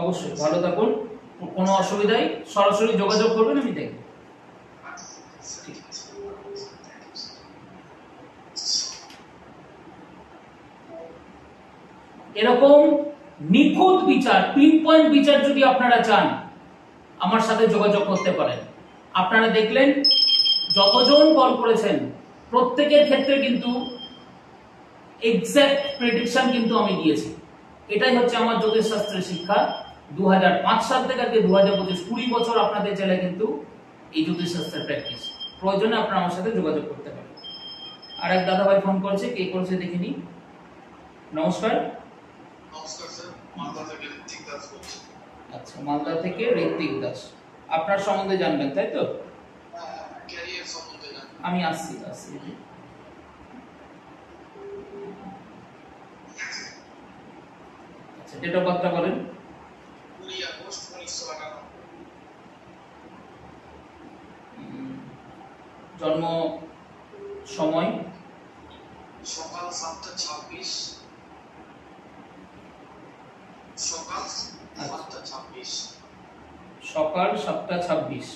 অবশ্যই ভালো থাকুন, কোনো অসুবিধাই সরাসরি যোগাযোগ করবেন, আমি দেখব। এরকম নিখুঁত বিচার, পিন পয়েন্ট বিচার যদি আপনারা চান, আমার সাথে যোগাযোগ করতে পারেন। আপনারা দেখলেন যতজন কল করেছেন প্রত্যেকের ক্ষেত্রে কিন্তু এক্সাক্ট প্রেডিকশন কিন্তু আমি দিয়েছি। এটাই হচ্ছে আমার জ্যোতিষশাস্ত্রের শিক্ষা। 2005 সাল থেকে 2025, 20 বছর আপনাদের জেলায় কিন্তু এই জ্যোতিষশাস্ত্রের প্র্যাকটিস। প্রয়োজনে আপনারা আমার সাথে যোগাযোগ করতে পারেন। আর এক দাদা ভাই ফোন করেছে, কে করেছে দেখিনি। নমস্কার। নমস্কার স্যার, মালদা থেকে ঋত্বিক দাস বলছি। আচ্ছা, মালদা থেকে ঋত্বিক দাস, আপনার সম্বন্ধে জানবেন তাই তো? ক্যারিয়ার সম্বন্ধে জানবেন। আমি আসছি। আচ্ছা, ডেট অফ বার্থটা বলেন। 20 আগস্ট 1998। জন্ম সময় সকাল 7:26, সকাল 7:26। সকাল 7:26।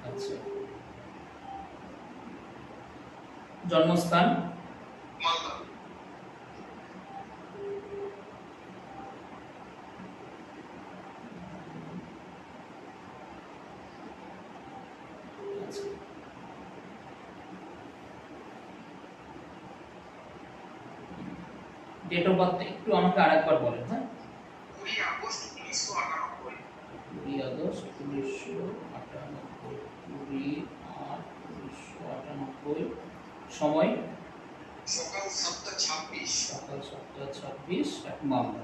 আচ্ছা, জন্মস্থান মালদা। ডেট অফ বার্থ একটু আমাকে আরেকবার বলেন। হ্যাঁ, 20 আগস্ট 1998। 20 আগস্ট 1998, 20/8/1998। সময় সকাল 7:26। সকাল 7:26, এক মালদা।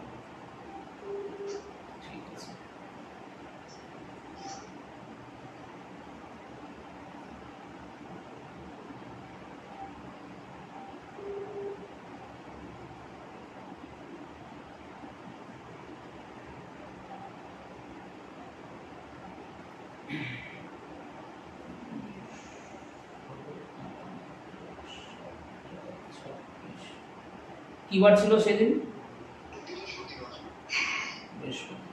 ঠিক আছে, কি বার ছিল সেদিন? বৃহস্পতিবার। বৃহস্পতিবার।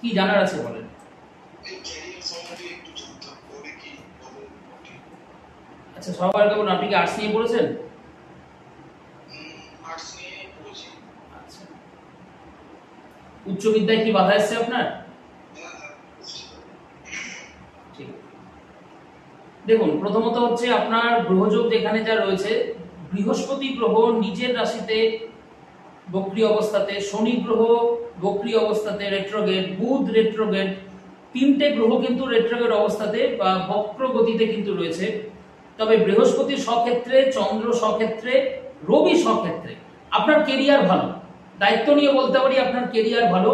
কি জানার আছে বলেন? আচ্ছা সবার আগে বলুন, আপনি কি আর্টস নিয়ে পড়েছেন? আচ্ছা, উচ্চ বিদ্যায় কি বাধা এসেছে আপনার? ঠিক, দেখুন প্রথমত হচ্ছে আপনার গ্রহযোগ যেখানে যা রয়েছে, বৃহস্পতি গ্রহ নিজের রাশিতে বক্রী অবস্থাতে, শনি গ্রহ বক্রী অবস্থাতে রেট্রোগেট, বুধ রেট্রোগেট, তিনটে গ্রহ কিন্তু রেট্রোগেট অবস্থাতে বা বক্র গতিতে কিন্তু রয়েছে। তবে বৃহস্পতি স্বক্ষেত্রে, চন্দ্র স্বক্ষেত্রে, রবি স্বক্ষেত্রে আপনার কেরিয়ার ভালো। দায়িত্ব নিয়ে বলতে পারি আপনার কেরিয়ার ভালো।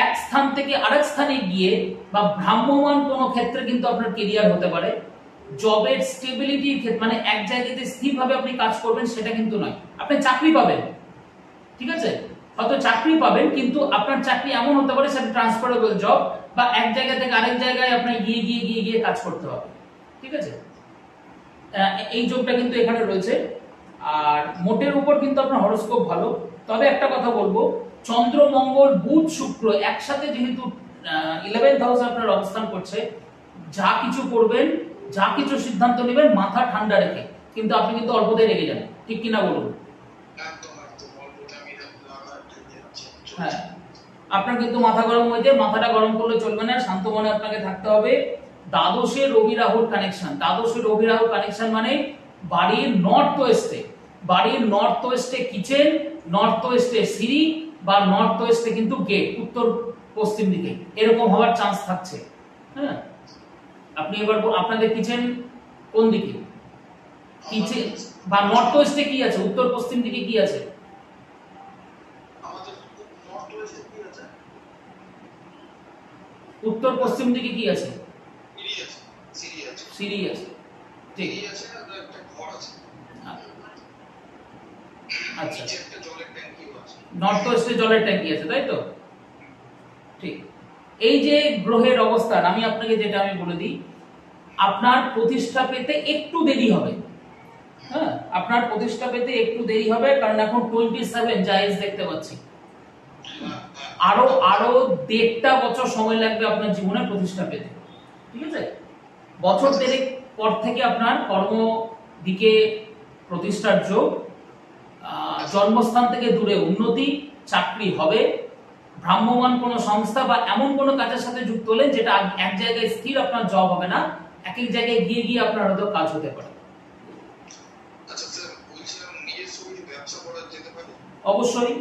এক স্থান থেকে আরেক স্থানে গিয়ে বা ভ্রাম্যমান কোনো ক্ষেত্রে কিন্তু আপনার কেরিয়ার হতে পারে। জবের স্টেবিলিটির ক্ষেত্রে, মানে এক জায়গাতে স্থিরভাবে আপনি কাজ করবেন সেটা কিন্তু নয়। আপনি চাকরি পাবেন, ঠিক আছে, হয়তো চাকরি পাবেন, কিন্তু আপনার চাকরি এমন হতে পারে সেটা ট্রান্সফারেবল জব, বা এক জায়গা থেকে আরেক জায়গায় আপনার গিয়ে কাজ করতে হবে, ঠিক আছে। এই যোগটা কিন্তু এখানে রয়েছে। আর মোটের উপর কিন্তু আপনার হরোস্কোপ ভালো। তবে একটা কথা বলবো, চন্দ্র মঙ্গল বুধ শুক্র একসাথে যেহেতু 11th হাউসে আপনার অবস্থান করছে, যা কিছু করবেন, যা কিছু সিদ্ধান্ত নেবেন মাথা ঠান্ডা রেখে, কিন্তু আপনি কিন্তু অল্পতেই রেগে যান, ঠিক কিনা বলুন? হ্যাঁ, আপনার কিন্তু মাথা গরম হয়ে যায়, মাথাটা গরম করলে চলবে না, শান্ত মনে আপনাকে থাকতে হবে। দ্বাদশে রবি রাহুর কানেকশন, দ্বাদশে রবি রাহুর কানেকশন মানে বাড়ির নর্থ ওয়েস্টে, বাড়ির নর্থ ওয়েস্টে কিচেন, নর্থ ওয়েস্টে সিঁড়ি, বা নর্থ ওয়েস্টে কিন্তু গেট, উত্তর পশ্চিম দিকে এরকম হওয়ার চান্স থাকছে। হ্যাঁ, আপনি এবার আপনাদের কিচেন কোন দিকে? কিচেন বা নর্থ ওয়েস্টে কি আছে, উত্তর পশ্চিম দিকে কি আছে? উত্তর পশ্চিম দিকে কি আছে? সিঁড়ি আছে, ঠিক। আচ্ছা, নর্থ ওয়েস্টে জলের ট্যাঙ্কি আছে, তাই তো? ঠিক। এই যে গ্রহের অবস্থান, আমি আপনাকে যেটা আমি বলে দিই, আপনার প্রতিষ্ঠা পেতে একটু দেরি হবে। হ্যাঁ, আপনার প্রতিষ্ঠা পেতে একটু দেরি হবে, কারণ এখন 27 জায়েজ দেখতে পাচ্ছি। আরো 1.5টা বছর সময় লাগবে আপনার জীবনে প্রতিষ্ঠা পেতে, ঠিক আছে। বছর দেড়েক পর থেকে আপনার কর্ম দিকে প্রতিষ্ঠার যোগ, জন্মস্থান থেকে দূরে উন্নতি, চাকরি হবে, ভ্রাম্যমান কোনো সংস্থা বা এমন কোনো কাজের সাথে যুক্ত হলে যেটা এক জায়গায় স্থির আপনার জব হবে না, এক এক জায়গায় গিয়ে আপনার হয়তো কাজ হতে পারে। অবশ্যই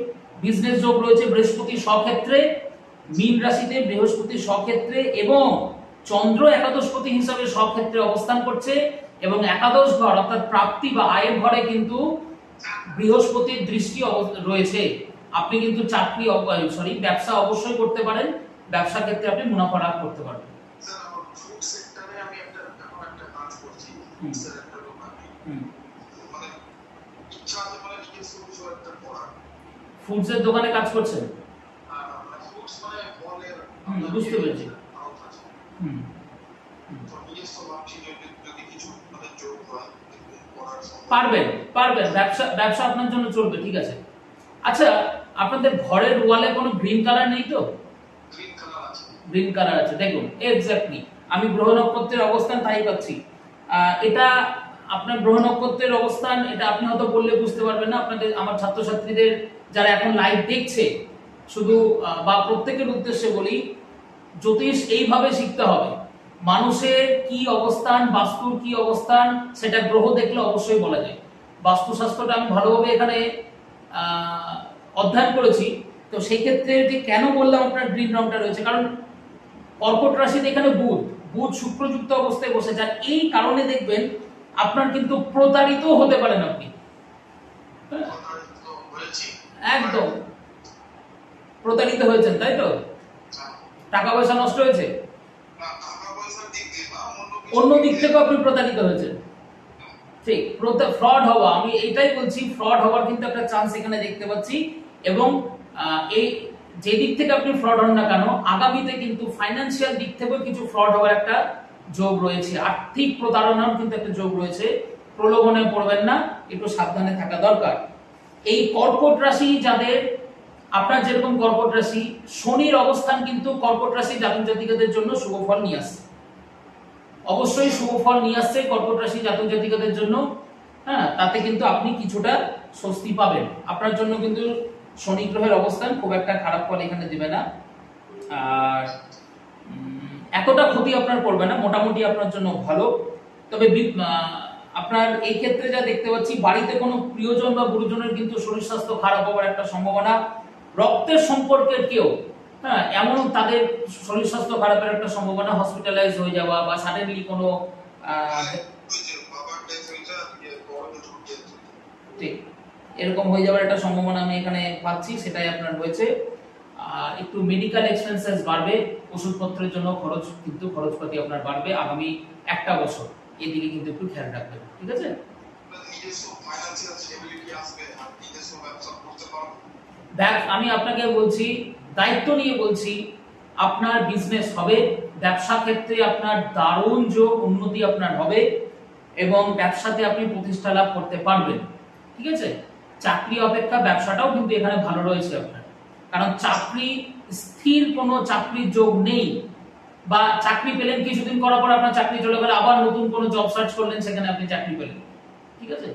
বিজনেস যোগ রয়েছে বৃহস্পতি স্বক্ষেত্রে, মীন রাশিতে বৃহস্পতি স্বক্ষেত্রে, এবং চন্দ্র একাদশপতি হিসাবে স্বক্ষেত্রে অবস্থান করছে, এবং একাদশ ঘর অর্থাৎ প্রাপ্তি বা আয়ের ঘরে কিন্তু বৃহস্পতির দৃষ্টি রয়েছে। আপনি কিন্তু চাকরি ব্যবসা অবশ্যই করতে পারেন, ব্যবসা ক্ষেত্রে আপনি মুনাফা লাভ করতে পারবেন। ফুডসের দোকানে কাজ করছেন? বুঝতে পেরেছি। পারবেন, ব্যবসা আপনার জন্য চলবে, ঠিক আছে। আচ্ছা, আপনাদের ঘরের ওয়ালে কোনো গ্রিন কালার নেই তো? গ্রিন কালার আছে, দেখুন এক্স্যাক্টলি আমি গ্রহ নক্ষত্রের অবস্থান তাই পাচ্ছি। এটা আপনার গ্রহ নক্ষত্রের অবস্থান, এটা আপনি হয়তো বললে বুঝতে পারবেন না। আপনাদের আমার ছাত্রছাত্রীদের যারা এখন লাইভ দেখছে, শুধু বা প্রত্যেকের উদ্দেশ্যে বলি, জ্যোতিষ এইভাবে শিখতে হবে। মানুষের কি অবস্থান, বাস্তুর কি অবস্থান, সেটা গ্রহ দেখলে অবশ্যই বলা যায়। বাস্তুশাস্ত্রটা আমি ভালোভাবে এখানে অধ্যয়ন করেছি, তো সেই ক্ষেত্রে কেন বললাম আপনার গ্রিন রংটা রয়েছে, কারণ কর্কট রাশিতে এখানে বুধ শুক্রযুক্ত অবস্থায় বসে যান, এই কারণে দেখবেন আপনার কিন্তু প্রতারিত হতে পারেন আপনি। একদম প্রতারিত হয়েছেন, তাই তো? টাকা পয়সা নষ্ট হয়েছে? অন্য দিক থেকে আপনি প্রতারিত হয়েছেন। ঠিক, ফ্রড হওয়া, আমি এটাই বলছি, ফ্রড হওয়ার কিন্তু একটা চান্স এখানে দেখতে পাচ্ছি। এবং এই যে দিক থেকে আপনি ফ্রড হন না কেন, আগামীতে কিন্তু ফাইন্যান্সিয়াল দিক থেকেও কিছু ফ্রড হওয়ার একটা যোগ রয়েছে, আর্থিক প্রতারণার কিন্তু একটা যোগ রয়েছে। প্রলোভনে পড়বেন না, একটু সাবধানে থাকা দরকার। এই কর্কট রাশি যাদের, আপনার যেরকম কর্কট রাশি, শনির অবস্থান কিন্তু কর্কট রাশি জাতক জাতিকাদের জন্য শুভ ফল নিয়ে আসছে, অবশ্যই শুভ ফল নিয়ে আসছে কর্কট রাশি জাতক জাতিকাদের জন্য। হ্যাঁ, তাতে কিন্তু আপনি কিছুটা স্বস্তি পাবেন। আপনার জন্য কিন্তু শনি গ্রহের অবস্থান খুব একটা খারাপ ফল এখানে দিবে না, আর এতটা ক্ষতি আপনার করবে না, মোটামুটি আপনার জন্য ভালো। তবে আপনার এই ক্ষেত্রে যা দেখতে পাচ্ছি, বাড়িতে কোনো প্রিয়জন বা গুরুজনের কিন্তু শরীর স্বাস্থ্য খারাপ হওয়ার একটা সম্ভাবনা, রক্তের সম্পর্কের কেউ, হ্যাঁ, এমন তাদের শরীর স্বাস্থ্য খারাপের একটা সম্ভাবনা, হসপিটালাইজ হয়ে যাওয়া বা সাডেনলি কোনো ঠিক এরকম হয়ে যাওয়ার একটা সম্ভাবনা আমি এখানে পাচ্ছি, সেটাই আপনার হয়েছে। একটু মেডিকেল এক্সপেন্সেস বাড়বে, ওষুধপত্রের জন্য খরচ, কিন্তু খরচপাতি আপনার বাড়বে আগামী একটা বছর, এদিকে কিন্তু একটু খেয়াল রাখবেন, ঠিক আছে? আমি আপনাকে বলছি, দায়িত্ব নিয়ে বলছি, আপনার বিজনেস হবে, ব্যবসা ক্ষেত্রে আপনার দারুণ যোগ, উন্নতি আপনার হবে এবং ব্যবসাতে আপনি প্রতিষ্ঠা লাভ করতে পারবেন, ঠিক আছে? চাকরি অপেক্ষা ব্যবসাটাও কিন্তু এখানে ভালো রয়েছে আপনার, কারণ চাকরি, স্থির কোনো চাকরির যোগ নেই, বা চাকরি পেলেন কিছুদিন করার পর আপনার চাকরি চলে গেল, আবার নতুন কোনো জব সার্চ করলেন, সেখানে আপনি চাকরি পেলেন, ঠিক আছে?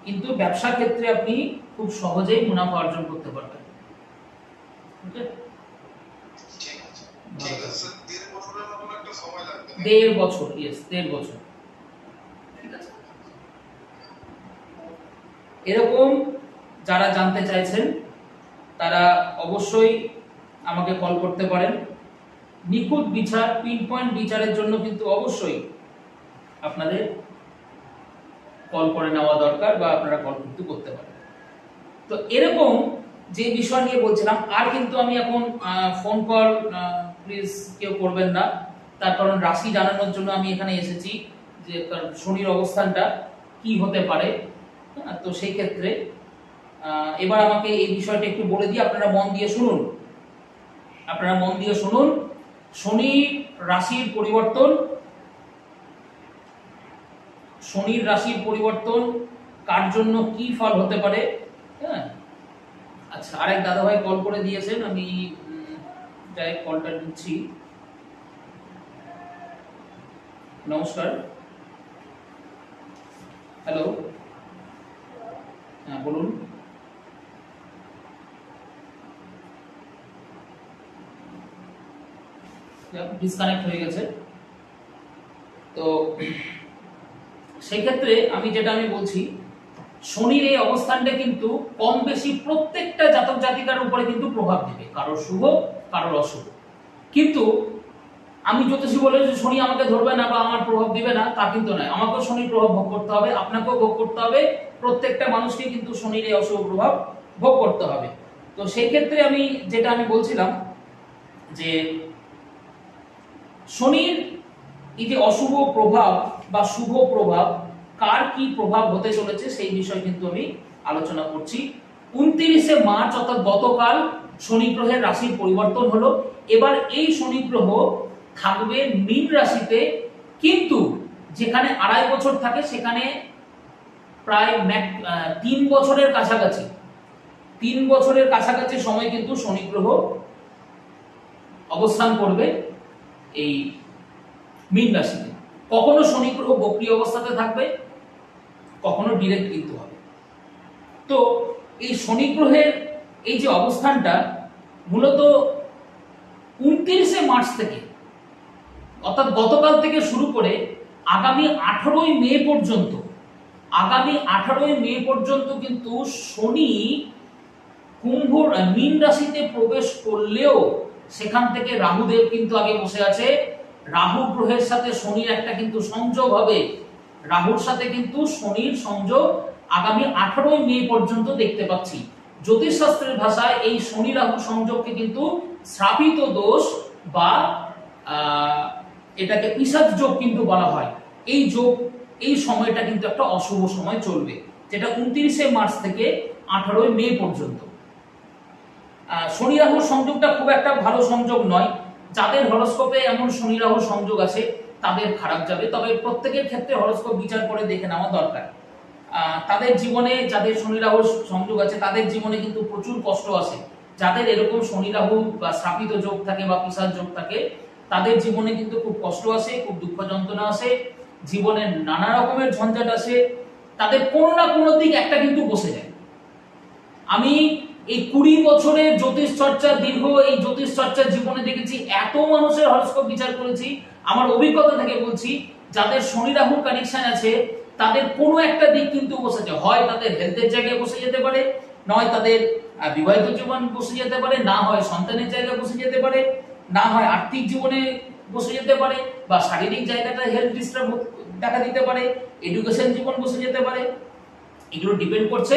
কিন্তু ব্যবসা ক্ষেত্রে আপনি খুব সহজেই মুনাফা অর্জন করতে পারবেন, ওকে? 1.5 বছর, ইয়েস, 1.5 বছর, ঠিক আছে? এরকম যারা জানতে চাইছেন তারা অবশ্যই আমাকে কল করতে পারেন। নিখুঁত বিচার, পিন পয়েন্ট বিচারের জন্য কিন্তু অবশ্যই আপনাদের কল করে নেওয়া দরকার, বা আপনারা কল কিন্তু করতে পারেন। তো এরকম যে বিষয় নিয়ে বলছিলাম, আর কিন্তু আমি এখন ফোন কল প্লিজ কেউ করবেন না, তার কারণ রাশি জানানোর জন্য আমি এখানে এসেছি, যে শনির অবস্থানটা কি হতে পারে। তো সেই ক্ষেত্রে এবার আমাকে এই বিষয়টা একটু বলে দিই, আপনারা মন দিয়ে শুনুন, আপনারা মন দিয়ে শুনুন। শনির রাশির পরিবর্তন, শনির রাশির পরিবর্তন কার জন্য কি ফল হতে পারে। হ্যাঁ, আচ্ছা, আরেক দাদা ভাই কল করে দিয়েছেন, আমি ডাইরেক্ট কলটা নিচ্ছি। নমস্কার, হ্যালো, হ্যাঁ বলুন। ডিসকানেক্ট হয়ে গেছে। তো সেই ক্ষেত্রে আমি বলছি, শনির এই অবস্থানটা কিন্তু কম বেশি প্রত্যেকটা জাতক জাতিকার উপরে কিন্তু প্রভাব দেবে, কারোর শুভ কারোর অশুভ। কিন্তু আমি জ্যোতিষী বলে যে শনি আমাকে ধরবে না বা আমার প্রভাব দিবে না, তা কিন্তু নয়। আমাকেও শনির প্রভাব ভোগ করতে হবে, আপনাকেও ভোগ করতে হবে, প্রত্যেকটা মানুষকে কিন্তু শনির এই অশুভ প্রভাব ভোগ করতে হবে। তো সেই ক্ষেত্রে আমি বলছিলাম যে শনির এই যে অশুভ প্রভাব বা শুভ প্রভাব, কার কি প্রভাব হতে চলেছে সেই বিষয় কিন্তু আমি আলোচনা করছি। 29শে মার্চ অর্থাৎ গতকাল শনি গ্রহের রাশির পরিবর্তন হলো। এবার এই শনি গ্রহ থাকবে মীন রাশিতে, কিন্তু যেখানে 2.5 বছর থাকে সেখানে প্রায় 3 বছরের কাছাকাছি, 3 বছরের কাছাকাছি সময় কিন্তু শনি গ্রহ অবস্থান করবে এই মীন রাশিতে। কখনো শনি গ্রহ বক্রী অবস্থাতে থাকবে, কখনো ডিরেক্ট কিন্তু হবে। তো এই শনি গ্রহের এই যে অবস্থানটা মূলত 29শে মার্চ থেকে, অর্থাৎ গতকাল থেকে শুরু করে আগামী 18ই মে পর্যন্ত কিন্তু শনি মীন রাশিতে প্রবেশ করলেও সেখান থেকে রাহুদেব কিন্তু আগে বসে আছে। রাহু গ্রহের সাথে শনির একটা কিন্তু সংযোগ হবে, রাহুর সাথে কিন্তু শনির সংযোগ আগামী 18ই মে পর্যন্ত দেখতে পাচ্ছি। জ্যোতিষ শাস্ত্রের ভাষায় এই শনি রাহু সংযোগকে কিন্তু শ্রাপিত দোষ বা এটাকে পিশাচ যোগ কিন্তু বলা হয়। এই যোগ, এই সময়টা কিন্তু একটা অশুভ সময় চলবে, যেটা 29শে মার্চ থেকে 18ই মে পর্যন্ত। শনি রাহুর সংযোগটা খুব একটা ভালো সংযোগ নয়। যাদের হরোস্কোপে এমন শনি রাহুর সংযোগ আছে তাদের খারাপ যাবে, তবে প্রত্যেকের ক্ষেত্রে হরোস্কোপ বিচার করে দেখে নেওয়া দরকার। তাদের জীবনে যাদের শনি রাহুর সংযোগ আছে তাদের জীবনে কিন্তু প্রচুর কষ্ট আসে। যাদের এরকম শনি রাহু বা শ্রাপিত যোগ থাকে বা পিশাচ যোগ থাকে তাদের জীবনে কিন্তু খুব কষ্ট আসে, খুব দুঃখ যন্ত্রণা আসে, জীবনে নানা রকমের ঝঞ্ঝাট আসে, তাদের কোনো না কোনো দিক একটা কিন্তু বসে যায়। আমি এই 20 বছরের জ্যোতিষ চর্চা, দীর্ঘ এই জ্যোতিষ চর্চার জীবনে দেখেছি, এত মানুষের হরোস্কোপ বিচার করেছি, আমার অভিজ্ঞতা থেকে বলছি, যাদের শনি রাহুর কানেকশন আছে তাদের কোনো একটা দিক কিন্তু বসে যায়। হয় তাদের হেলথের জায়গায় বসে যেতে পারে, নয় তাদের বিবাহিত জীবন বসে যেতে পারে, না হয় সন্তানের জায়গায় বসে যেতে পারে, না হয় আর্থিক জীবনে বসে যেতে পারে, বা শারীরিক জায়গাটা হেলথ ডিস্টার্ব দেখা দিতে পারে, এডুকেশন জীবন বসে যেতে পারে। এগুলো ডিপেন্ড করছে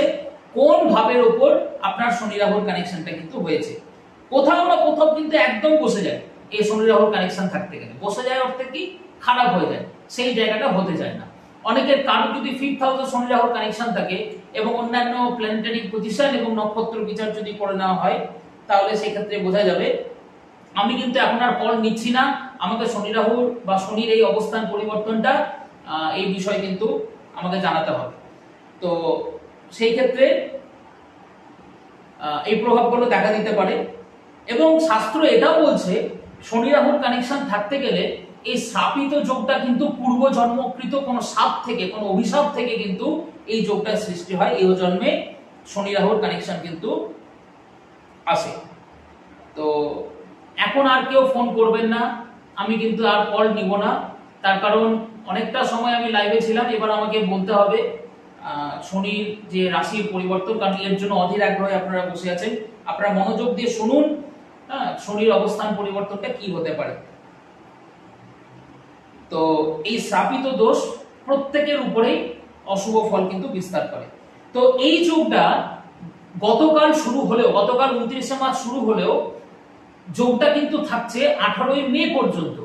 কোন ভাবের উপর আপনার শনি রাহুর কানেকশনটা কিন্তু হয়েছে। কোথাও না কোথাও কিন্তু একদম বসে যায়, এই শনি রাহুর কানেকশন থাকতে গেলে বসে যায় অর্থে কি খারাপ হয়ে যায়, সেই জায়গাটা হতে যায় না। অনেকের কারো যদি 5th হাউসে শনি রাহুর কানেকশন থাকে এবং অন্যান্য প্ল্যানেটারি পজিশন এবং নক্ষত্র বিচার যদি করে নেওয়া হয় তাহলে সেই ক্ষেত্রে বোঝা যাবে। আমি কিন্তু এখন আর কল নিচ্ছি না, আমাকে শনি রাহুর বা শনির এই অবস্থান পরিবর্তনটা এই বিষয় কিন্তু আমাকে জানাতে হবে। তো সেই ক্ষেত্রে এই প্রভাবগুলো দেখা দিতে পারে। এবং শাস্ত্র এটাও বলছে শনি রাহুর কানেকশন থাকতে গেলে এই শ্রাপিত যোগটা কিন্তু পূর্ব জন্মকৃত কোনো শাপ থেকে, কোনো অভিশাপ থেকে কিন্তু এই যোগটা সৃষ্টি হয়। এই জন্মে শনি রাহুর কানেকশন কিন্তু আসে। তো এখন আর কেউ ফোন করবেন না, আমি কিন্তু আর কল নিব না, তার কারণ অনেকটা সময় আমি লাইভে ছিলাম, এবার আমাকে বলতে হবে শনির যে রাশির পরিবর্তন, কারণ এর জন্য অধীর আগ্রহে আপনারা বসে আছেন। আপনারা মনোযোগ দিয়ে শুনুন শনির অবস্থান পরিবর্তনটা কি হতে পারে। তো এই শ্রাপিত দোষ প্রত্যেকের উপরেই অশুভ ফল কিন্তু বিস্তার করে। তো এই যোগটা গতকাল শুরু হলেও, গতকাল 29শে মার্চ শুরু হলেও যোগটা কিন্তু থাকছে 18ই মে পর্যন্ত।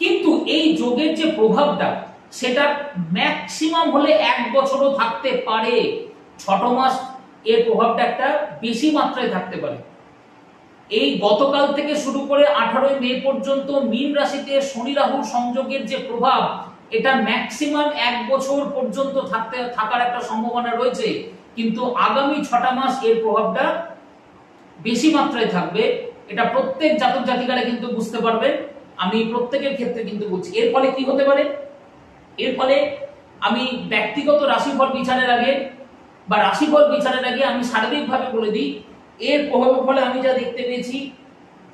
কিন্তু এই যোগের যে প্রভাবটা সেটা ম্যাক্সিমাম হলে 1 বছরও থাকতে পারে, 6 মাস এর প্রভাবটা একটা বেশি মাত্রায় থাকতে পারে। এই গতকাল থেকে শুরু করে 18ই মে পর্যন্ত মীন রাশিতে শনি রাহুর সংযোগের যে প্রভাব, এটা ম্যাক্সিমাম 1 বছর পর্যন্ত থাকার একটা সম্ভাবনা রয়েছে। কিন্তু আগামী 6টা মাস এর প্রভাবটা বেশি মাত্রায় থাকবে, এটা প্রত্যেক জাতক জাতিকারা কিন্তু বুঝতে পারবে। আমি প্রত্যেকের ক্ষেত্রে কিন্তু বলছি। এর ফলে কি হতে পারে? এর ফলে আমি ব্যক্তিগত রাশিফল বিচারের আগে বা রাশিফল বিচারের আগে আমি সার্বিকভাবে বলে দিই, এর প্রভাবের ফলে আমি যা দেখতে পেয়েছি,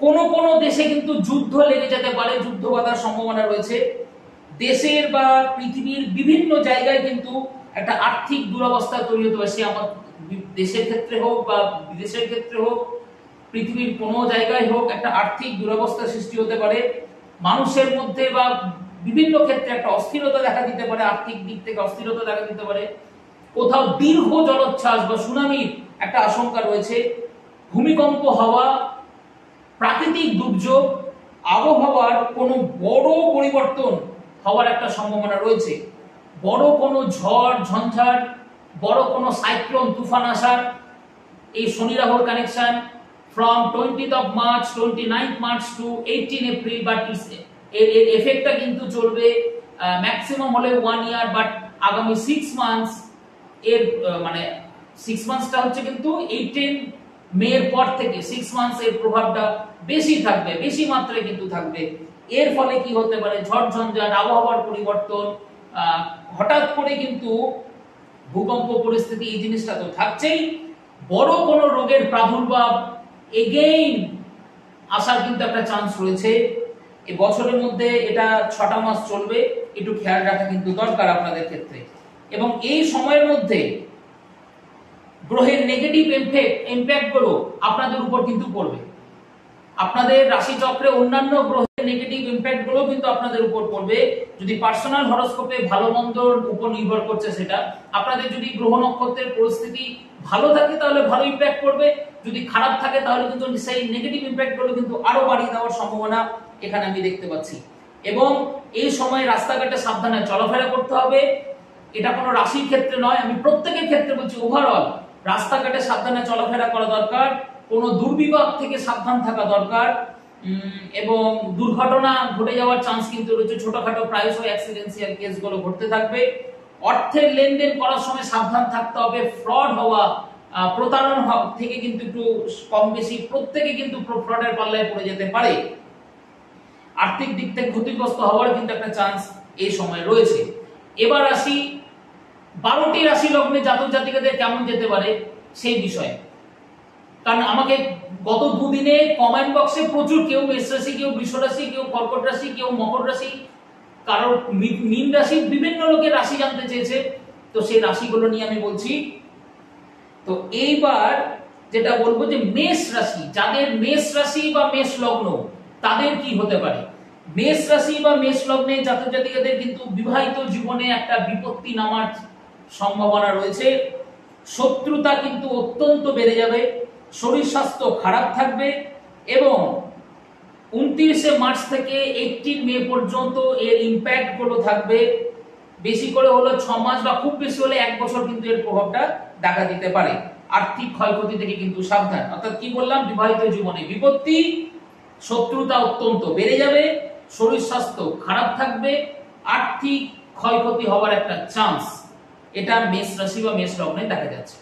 কোন কোন দেশে কিন্তু যুদ্ধ লেগে যেতে পারে, যুদ্ধ বাঁধার সম্ভাবনা রয়েছে। দেশের বা পৃথিবীর বিভিন্ন জায়গায় কিন্তু একটা আর্থিক দুরবস্থা তৈরি হতে পারে, সে আমার দেশের ক্ষেত্রে হোক বা বিদেশের ক্ষেত্রে হোক, পৃথিবীর কোনো জায়গায় হোক, একটা আর্থিক দুরবস্থা সৃষ্টি হতে পারে। মানুষের মধ্যে বা বিভিন্ন ক্ষেত্রে একটা অস্থিরতা দেখা দিতে পারে, আর্থিক দিক থেকে অস্থিরতা দেখা দিতে পারে। কোথাও দীর্ঘ জলোচ্ছ্বাস বা সুনামির একটা আশঙ্কা রয়েছে। ভূমিকম্প হওয়া, প্রাকৃতিক দুর্যোগ, আবহাওয়ার কোনো বড় পরিবর্তন হওয়ার একটা সম্ভাবনা রয়েছে। বড় কোনো ঝড় ঝঞ্ঝাট, বড় কোনো সাইক্লোন তুফান আসার এই শনি রাহুর connection from 20th of March, 29th March to 18 April, but এর এফেক্টটা কিন্তু চলবে ম্যাক্সিমাম হলে 1 ইয়ার, বাট আগামী 6 মান্থস এর মানে 6 মান্থসটা হচ্ছে কিন্তু 18 মে এর পর থেকে 6 মান্থস এর প্রভাবটা বেশি থাকবে, বেশি মাত্রায় কিন্তু থাকবে। এর ফলে কি হতে পারে? ঝড় ঝঞ্ঝাট, আবহাওয়ার পরিবর্তন, হঠাৎ করে কিন্তু ভূকম্প পরিস্থিতি, এই জিনিসটা তো থাকছেই। বড় কোনো রোগের প্রাদুর্ভাব এগেইন আসার কিন্তু একটা চান্স রয়েছে। এই বছরের মধ্যে এটা 6টা মাস চলবে, একটু খেয়াল রাখা কিন্তু দরকার আপনাদের ক্ষেত্রে। এবং এই সময়ের মধ্যে গ্রহের নেগেটিভ ইমপ্যাক্ট গুলো আপনাদের উপর কিন্তু পড়বে। আপনাদের রাশি চক্রে অন্যান্য গ্রহের নেগেটিভ ইমপ্যাক্ট গুলো কিন্তু আপনাদের উপর পড়বে। যদি পার্সোনাল হরোস্কোপে ভালো মন্দর উপর নির্ভর করছে সেটা, আপনাদের যদি গ্রহ নক্ষত্রের পরিস্থিতি ভালো থাকে তাহলে ভালো ইমপ্যাক্ট পড়বে, যদি খারাপ থাকে তাহলে কিন্তু সেই নেগেটিভ ইমপ্যাক্ট গুলো কিন্তু আরো বাড়িয়ে দেওয়ার সম্ভাবনা এখানে আমি দেখতে পাচ্ছি। এবং এই সময় রাস্তাঘাটে সাবধানে চলাফেরা করতে হবে। এটা কোনো রাশির ক্ষেত্রে নয়, আমি প্রত্যেকের ক্ষেত্রে বলছি, ওভারঅল রাস্তাঘাটে সাবধানে চলাফেরা করা দরকার, কোনো দুর্বিপাক থেকে সাবধান থাকা দরকার। এবং দুর্ঘটনা ঘটে যাওয়ার চান্স কিন্তু রয়েছে, ছোটখাটো প্রায়শই অ্যাক্সিডেন্সিয়াল কেসগুলো ঘটতে থাকবে। অর্থের লেনদেন করার সময় সাবধান থাকতে হবে, ফ্রড হওয়া, প্রতারণা থেকে কিন্তু একটু কম বেশি প্রত্যেকে কিন্তু ফ্রডের পাল্লায় পড়ে যেতে পারে। আর্থিক দিক থেকে ক্ষতিগ্রস্ত হওয়ার কিন্তু একটা চান্স এই সময় রয়েছে। এবার আসি 12টি রাশি লগ্নে জাতক জাতিকাদের কেমন যেতে পারে সেই বিষয়ে। কারণ আমাকে গত দুদিনে কমেন্ট বক্সে প্রচুর, কেউ মেষ রাশি, কেউ বৃষ রাশি, কেউ কর্কট রাশি, কেউ মকর রাশি, কারোর মীন রাশি, বিভিন্ন লোকের রাশি জানতে চেয়েছে। তো সেই রাশিগুলো নিয়ে আমি বলছি। তো এইবার যেটা বলবো যে মেষ রাশি, যাদের মেষ রাশি বা মেষ লগ্ন তাদের কি হতে পারে। মেষ রাশি বা মেষ লগ্নে জাতক জাতিকাদের কিন্তু বিবাহিত জীবনে একটা বিপত্তি নামার সম্ভাবনা রয়েছে। শত্রুতা কিন্তু অত্যন্ত বেড়ে যাবে, শরীর স্বাস্থ্য খারাপ থাকবে এবং 29শে মার্চ থেকে 18 মে পর্যন্ত এর ইম্প্যাক্ট গুলো থাকবে। বেশি করে হলো 6 মাস বা খুব বেশি হলে 1 বছর কিন্তু এর প্রভাবটা দেখা দিতে পারে। আর্থিক ক্ষয়ক্ষতি থেকে কিন্তু সাবধান। অর্থাৎ কি বললাম, বিবাহিত জীবনে বিপত্তি, শত্রুতা অত্যন্ত বেড়ে যাবে, শরীর স্বাস্থ্য খারাপ থাকবে, আর্থিক ক্ষয়ক্ষতি হওয়ার একটা চান্স, এটা মেষ রাশি বা মেষ লগ্নে দেখা যাচ্ছে।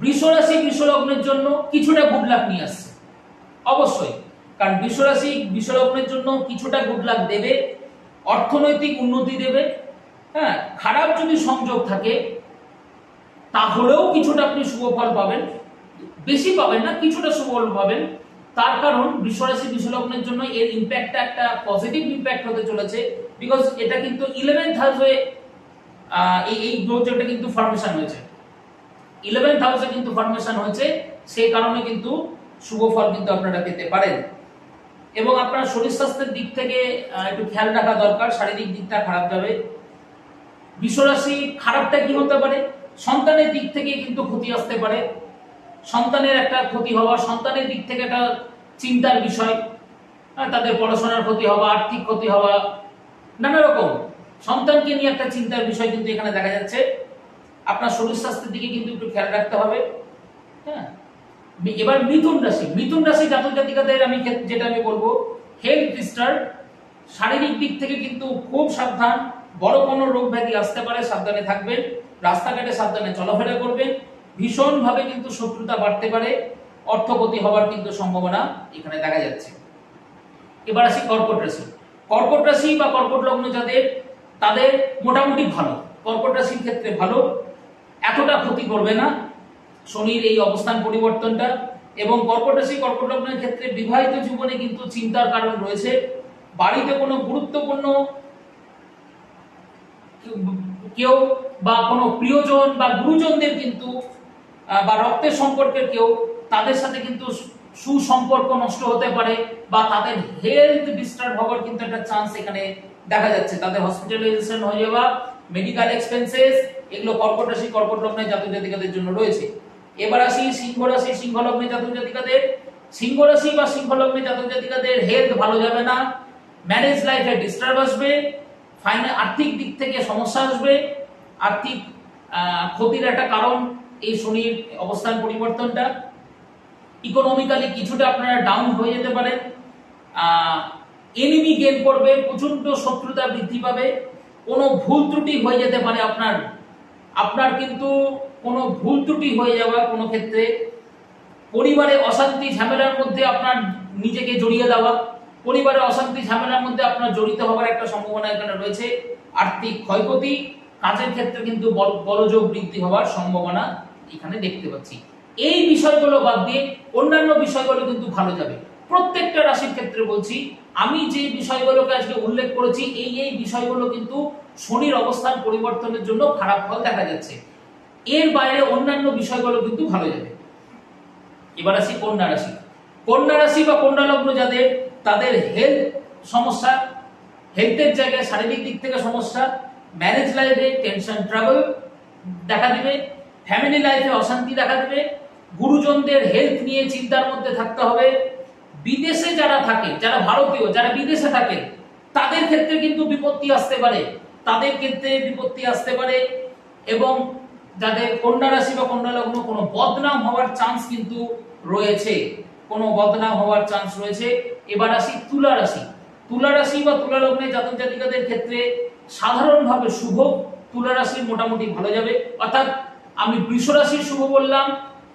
বৃষ রাশি বৃষ লগ্নের জন্য কিছুটা গুড লাক নিয়ে আসছে অবশ্যই, কারণ বৃষ রাশি বৃষ লগ্নের জন্য কিছুটা গুড লাক দেবে, অর্থনৈতিক উন্নতি দেবে। হ্যাঁ, খারাপ যদি সংযোগ থাকে তাহলেও কিছুটা আপনি শুভ ফল পাবেন, বেশি পাবেন না, কিছুটা শুভ ফল পাবেন। তার কারণ বৃষ রাশি বৃষ লগ্নের জন্য এর ইম্প্যাক্টটা একটা পজিটিভ ইম্প্যাক্ট হতে চলেছে, বিকজ এটা কিন্তু 11th হাউসে এই গ্রহটা কিন্তু ফর্মেশন হয়েছে, 11th হাউসে কিন্তু ফর্মেশন হয়েছে, সেই কারণে কিন্তু শুভ ফল কিন্তু আপনারা পেতে পারেন। এবং আপনার শরীর স্বাস্থ্যের দিক থেকে একটু খেয়াল রাখা দরকার, শারীরিক দিকটা খারাপ যাবে। বৃষ রাশি খারাপটা কি হতে পারে, সন্তানের দিক থেকে কিন্তু ক্ষতি আসতে পারে, সন্তানের একটা ক্ষতি হওয়া, সন্তানের দিক থেকে একটা চিন্তার বিষয়, তাদের পড়াশোনার ক্ষতি হওয়া, আর্থিক ক্ষতি হওয়া, নানা রকম সন্তানকে নিয়ে একটা চিন্তার বিষয় কিন্তু এখানে দেখা যাচ্ছে। আপনার শরীর স্বাস্থ্যের দিকে কিন্তু একটু খেয়াল রাখতে হবে। হ্যাঁ, এবার মিথুন রাশি, মিথুন রাশি জাতক জাতিকাদের যেটা আমি বলবো, হেলথ ডিস্টার্ব, শারীরিক দিক থেকে কিন্তু খুব সাবধান, বড় কোনো রোগ ব্যাধি আসতে পারে, সাবধানে থাকবেন, রাস্তাঘাটে সাবধানে চলাফেরা করবেন। ভীষণ ভাবে কিন্তু শত্রুতা বাড়তে পারে, অর্থক্ষতি হওয়ার কিন্তু সম্ভাবনা এখানে দেখা যাচ্ছে। এবার আসি কর্কট রাশি। কর্কট রাশি বা কর্কট লগ্ন যাদের, তাদের মোটামুটি ভালো, কর্কট রাশির ক্ষেত্রে ভালো, এতটা ক্ষতি করবে না শনির এই অবস্থান পরিবর্তনটা। এবং কর্কট রাশি কর্কট লগ্নের ক্ষেত্রে বিবাহিত জীবনে কিন্তু চিন্তার কারণ রয়েছে, বাড়িতে কোনো গুরুত্বপূর্ণ কেউ বা কোনো প্রিয়জন বা গুরুজনদের কিন্তু বা রক্তের সম্পর্কের কেউ, তাদের সাথে কিন্তু সুসম্পর্ক নষ্ট হতে পারে বা তাদের হেলথ ডিস্টার্ব হওয়ার কিন্তু একটা চান্স এখানে দেখা যাচ্ছে। তাদের হসপিটালাইজেশন হয়ে যাওয়া, মেডিকেল এক্সপেন্সেস, এগুলো কর্কট রাশি কর্কট লগ্নের জাতক জাতিকাদের জন্য রয়েছে। এবার আসি সিংহ রাশি সিংহ লগ্নের জাতক জাতিকাদের। সিংহ রাশি বা সিংহ লগ্নের জাতক জাতিকাদের হেলথ ভালো যাবে না, ম্যারেজ লাইফে ডিস্টার্ব আসবে, আর্থিক দিক থেকে সমস্যা আসবে, আর্থিক ক্ষতির একটা কারণ এই শনির অবস্থান পরিবর্তনটা। ইকোনমিক্যালি কিছুটা আপনারা ডাউন হয়ে যেতে পারেন, এনিমি গেইন করবে, প্রচন্ড শত্রুতা বৃদ্ধি পাবে, কোনো ভুল ত্রুটি হয়ে যেতে পারে আপনার কিন্তু কোনো ভুল ত্রুটি হয়ে যাওয়া, কোনো ক্ষেত্রে পরিবারে অশান্তি ঝামেলার মধ্যে আপনার নিজেকে জড়িয়ে দেওয়া, পরিবারের অশান্তি ঝামেলার মধ্যে আপনার জড়িত হওয়ার একটা সম্ভাবনা এখানে রয়েছে। আর্থিক ক্ষয়ক্ষতি, কাজের ক্ষেত্রে কিন্তু বলযোগ বৃদ্ধি হওয়ার সম্ভাবনা এখানে দেখতে পাচ্ছি। এই বিষয়গুলো বাদ দিয়ে অন্যান্য বিষয়গুলো কিন্তু ভালো যাবে। প্রত্যেকটা রাশির ক্ষেত্রে বলছি, আমি যে বিষয়গুলোকে আজকে উল্লেখ করেছি এই বিষয়গুলো কিন্তু শনির অবস্থান পরিবর্তনের জন্য খারাপ ফল দেখা যাচ্ছে, এর বাইরে অন্যান্য বিষয়গুলো কিন্তু ভালো যাবে। এবার আসি কন্যা রাশি। কন্যা রাশি বা কন্যা লগ্ন যাদের, তাদের হেলথ সমস্যা, হেলথের জায়গায় শারীরিক দিক থেকে সমস্যা, ম্যারেজ লাইফে টেনশন ট্রাবল দেখা দিবে, ফ্যামিলি লাইফে অশান্তি দেখা দিবে, গুরুজনদের হেলথ নিয়ে চিন্তার মধ্যে থাকতে হবে। বিদেশে যারা থাকে, যারা ভারতীয়, যারা বিদেশে থাকে তাদের ক্ষেত্রে কিন্তু বিপত্তি আসতে পারে, এবং যাদের কন্যা রাশি বা কন্যা লগ্ন কোনো বদনাম হওয়ার চান্স কিন্তু রয়েছে, এবার আসি তুলা রাশি বা তুলা লগ্নের জাতক জাতিকাদের ক্ষেত্রে সাধারণভাবে শুভ। তুলা রাশি মোটামুটি ভালো যাবে, অর্থাৎ আমি বৃষ রাশির শুভ বললাম,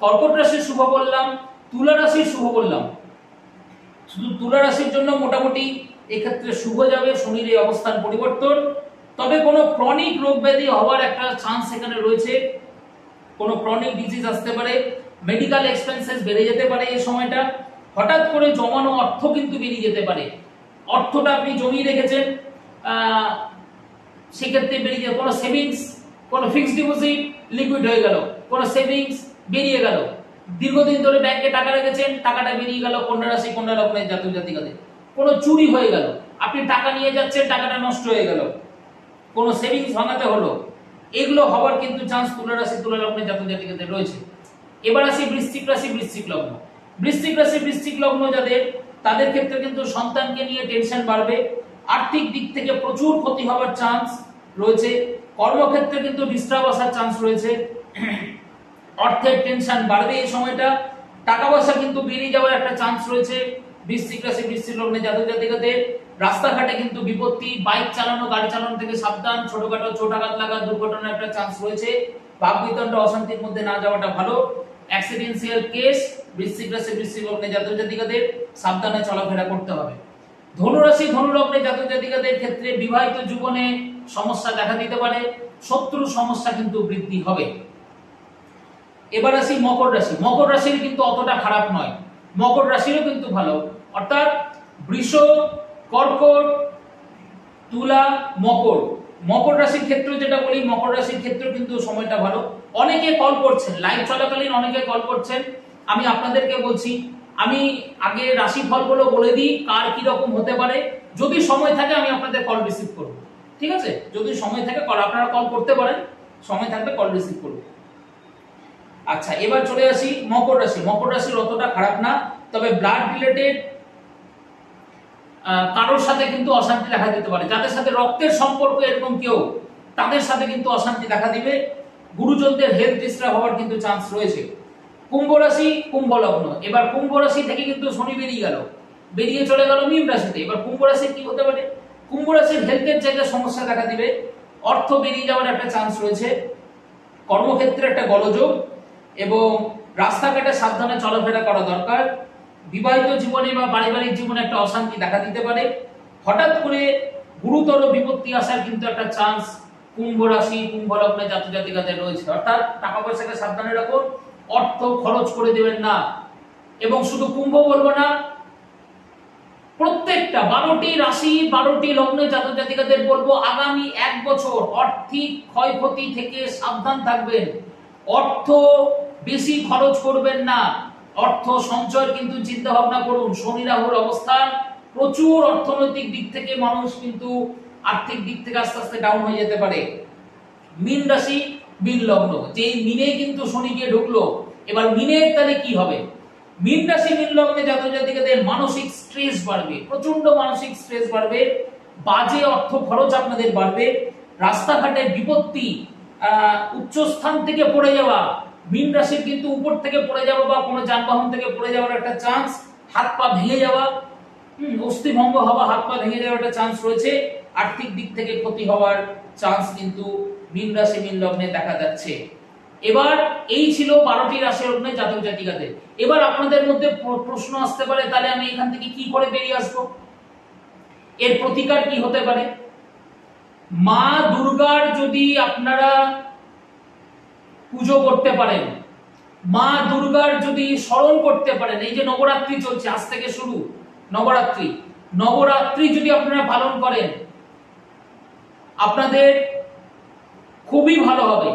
কর্কট রাশির শুভ বললাম, তুলা রাশির শুভ বললাম, শুধু তুলা রাশির জন্য মোটামুটি এক্ষেত্রে শুভ যাবে, শনির এই অবস্থান পরিবর্তন। তবে কোনো ক্রনিক রোগ ব্যাধি হওয়ার একটা চান্স এখানে রয়েছে, কোনো ক্রনিক ডিজিজ আসতে পারে, মেডিকেল এক্সপেন্সেস বেড়ে যেতে পারে এই সময়টা, হঠাৎ করে জমানো অর্থ কিন্তু বেরিয়ে যেতে পারে। অর্থটা আপনি জমিয়ে রেখেছেন, সেক্ষেত্রে বেরিয়ে যাবে, কোনো সেভিংস, কোনো ফিক্সড ডিপোজিট লিকুইড হয়ে গেল, কোনো সেভিংস বেরিয়ে গেল, দীর্ঘদিন ধরে ব্যাংকে টাকা রেখেছেন, টাকাটা বেরিয়ে গেল। কন্যা রাশি কন্যা লগ্নের জাতক জাতিকাদের কোনো চুরি হয়ে গেল, আপনি টাকা নিয়ে যাচ্ছেন, টাকাটা নষ্ট হয়ে গেল, কোনো সেভিংস ভাঙাতে হলো, এগুলো হওয়ার কিন্তু চান্স তুলা রাশি তুলা লগ্নের জাতক জাতিকাদের রয়েছে। এবার আসি বৃশ্চিক রাশি বৃশ্চিক লগ্ন যাদের, তাদের ক্ষেত্রে কিন্তু সন্তানকে নিয়ে টেনশন বাড়বে, আর্থিক দিক থেকে প্রচুর ক্ষতি হওয়ার চান্স রয়েছে, কর্মক্ষেত্রে কিন্তু ডিস্টার্ব আসার চান্স রয়েছে, অর্থের টেনশন বাড়বে এই সময়টা, টাকা পয়সা কিন্তু বেরিয়ে যাওয়ার একটা চান্স রয়েছে। বৃশ্চিক রাশি বৃশ্চিক লগ্নের জাতক জাতিকাদের রাস্তাঘাটে কিন্তু বিপত্তি, বাইক চালানো গাড়ি চালানো থেকে সাবধান, ছোটখাটো চোট আঘাত লাগা দুর্ঘটনার একটা চান্স রয়েছে, ভাববিতণ্ড অশান্তির মধ্যে না যাওয়াটা ভালো। অ্যাক্সিডেন্সিয়াল কেস বৃশ্চিক রাশি বৃশ্চিক লগ্নের জাতক জাতিকাদের সাবধানে চলাফেরা করতে হবে। ধনু রাশি ধনু লগ্নের জাতক জাতিকাদের ক্ষেত্রে বিবাহিত জীবনে সমস্যা দেখা দিতে পারে, শত্রু সমস্যা কিন্তু বৃদ্ধি হবে। এবার আসি মকর রাশির কিন্তু অতটা খারাপ নয়, মকর রাশিরও কিন্তু ভালো, অর্থাৎ বৃষ, কর্কট, তুলা, মকর রাশির ক্ষেত্রে যেটা বলি, মকর রাশির ক্ষেত্রে কিন্তু সময়টা ভালো। অনেকে কল করছেন, লাইভ চলাকালীন অনেকে কল করছেন, আমি আপনাদেরকে বলছি, আমি আগে রাশি ফলগুলো বলে দিই কার কি রকম হতে পারে, যদি সময় থাকে আমি আপনাদের কল রিসিভ করব, ঠিক আছে? যদি সময় থাকে কল আপনারা কল করতে পারেন, সময় থাকবে কল রিসিভ করব। আচ্ছা, এবার চলে আসি মকর রাশির অতটা খারাপ না, তবে ব্লাড রিলেটেড কারোর সাথে কিন্তু অশান্তি দেখা দিতে পারে, যাদের সাথে রক্তের সম্পর্ক এরকম কেউ, তাদের সাথে কিন্তু অশান্তি দেখা দিবে, গুরুজনদের হেলথ ডিস্টার্ব হওয়ার কিন্তু চান্স রয়েছে। কুম্ভ রাশি কুম্ভ লগ্ন, এবার কুম্ভ রাশি থেকে কিন্তু শনি বেরিয়ে চলে গেল মীন রাশিতে। এবার কুম্ভ রাশির কি হতে পারে? কুম্ভ রাশির হেলথের জায়গায় সমস্যা দেখা দিবে, অর্থ বেরিয়ে যাওয়ার একটা চান্স রয়েছে, কর্মক্ষেত্রে একটা গোলযোগ, এবং রাস্তাঘাটে সাবধানে চলাফেরা করা দরকার। বিবাহিত জীবনে বা পারিবারিক জীবনে একটা অশান্তি দেখা দিতে পারে, হঠাৎ করে গুরুতর বিপত্তি আসার কিন্তু একটা চান্স কুম্ভ রাশি কুম্ভ লগ্নের জাতক জাতিকাদের রয়েছে। অর্থাৎ টাকা পয়সাকে সাবধানে রাখুন, অর্থ খরচ করে দেবেন না। এবং শুধু কুম্ভ বলবো না, প্রত্যেকটা 12টি রাশি 12টি লগ্নের জাতক জাতিকাদের বলবো আগামী 1 বছর আর্থিক ক্ষয়ক্ষতি থেকে সাবধান থাকবেন, অর্থ বেশি খরচ করবেন না, অর্থ সঞ্চয় কিন্তু চিন্তা ভাবনা করুন। শনি রাহুর অবস্থান, প্রচুর অর্থনৈতিক দিক থেকে মানুষ কিন্তু আর্থিক দিক থেকে আস্তে আস্তে ডাউন হয়ে যেতে পারে। মীন রাশি মীন লগ্ন, যেই মিনে কিন্তু শনি গিয়ে ঢুকলো, এবার মিনের তাহলে কি হবে? মীন রাশি মীন লগ্নে জাতক জাতিকাদের মানসিক স্ট্রেস বাড়বে, প্রচন্ড মানসিক স্ট্রেস বাড়বে, বাজে অর্থ খরচ আপনাদের বাড়বে, রাস্তাঘাটে বিপত্তি, উচ্চস্থান থেকে পড়ে যাওয়া, মীন রাশির কিন্তু উপর থেকে পড়ে যাওয়া বা কোনো যানবাহন থেকে পড়ে যাওয়ার একটা চান্স, হাত পা ভেঙে যাওয়া, অস্থিভঙ্গ হওয়া, হাত পা ভেঙে যাওয়ার একটা চান্স রয়েছে, আর্থিক দিক থেকে ক্ষতি হওয়ার চান্স কিন্তু মীন রাশি মীন লগ্নে দেখা যাচ্ছে। এবার এই ছিল 12টি রাশি লগ্নের জাতক জাতিকাদের। এবার আপনাদের মধ্যে প্রশ্ন আসতে পারে, তাহলে আমি এখান থেকে কি করে বেরিয়ে আসবো? এর প্রতিকার কি হতে পারে? মা দুর্গার যদি আপনারা পুজো করতে পারেন, মা দুর্গার যদি স্মরণ করতে পারেন, এই যে নবরাত্রি চলছে, আজ থেকে শুরু নবরাত্রি যদি আপনারা পালন করেন, আপনাদের খুবই ভালো হবে।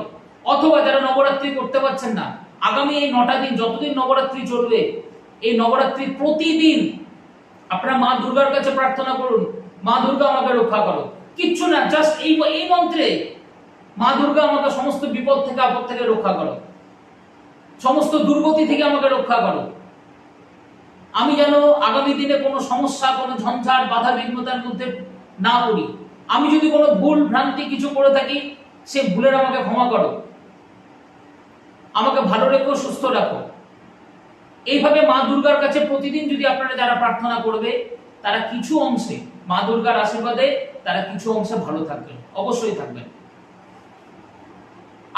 অথবা যারা নবরাত্রি করতে পারছেন না, আগামী এই 9টা দিন, যতদিন নবরাত্রি চলবে, এই নবরাত্রি প্রতিদিন আপনারা মা দুর্গার কাছে প্রার্থনা করুন, মা দুর্গা আমাকে রক্ষা করো। কিচ্ছু না, জাস্ট এই মন্ত্রে, মা দুর্গা আমাকে সমস্ত বিপদ থেকে আপদ থেকে রক্ষা করো, সমস্ত দুর্গতি থেকে আমাকে রক্ষা করো, আমি যেন আগামী দিনে কোনো সমস্যা, কোনো ঝঞ্ঝাট, বাধা বিঘ্নতার মধ্যে না করি। আমি যদি কোনো ভুল ভ্রান্তি কিছু করে থাকি, সে ভুলের আমাকে ক্ষমা করো, আমাকে ভালো রেখো, সুস্থ রাখো। এইভাবে মা দুর্গার কাছে প্রতিদিন যদি আপনারা যারা প্রার্থনা করবে, তারা কিছু অংশে মা দুর্গার আশীর্বাদে তারা কিছু অংশে ভালো থাকবেন, অবশ্যই থাকবেন।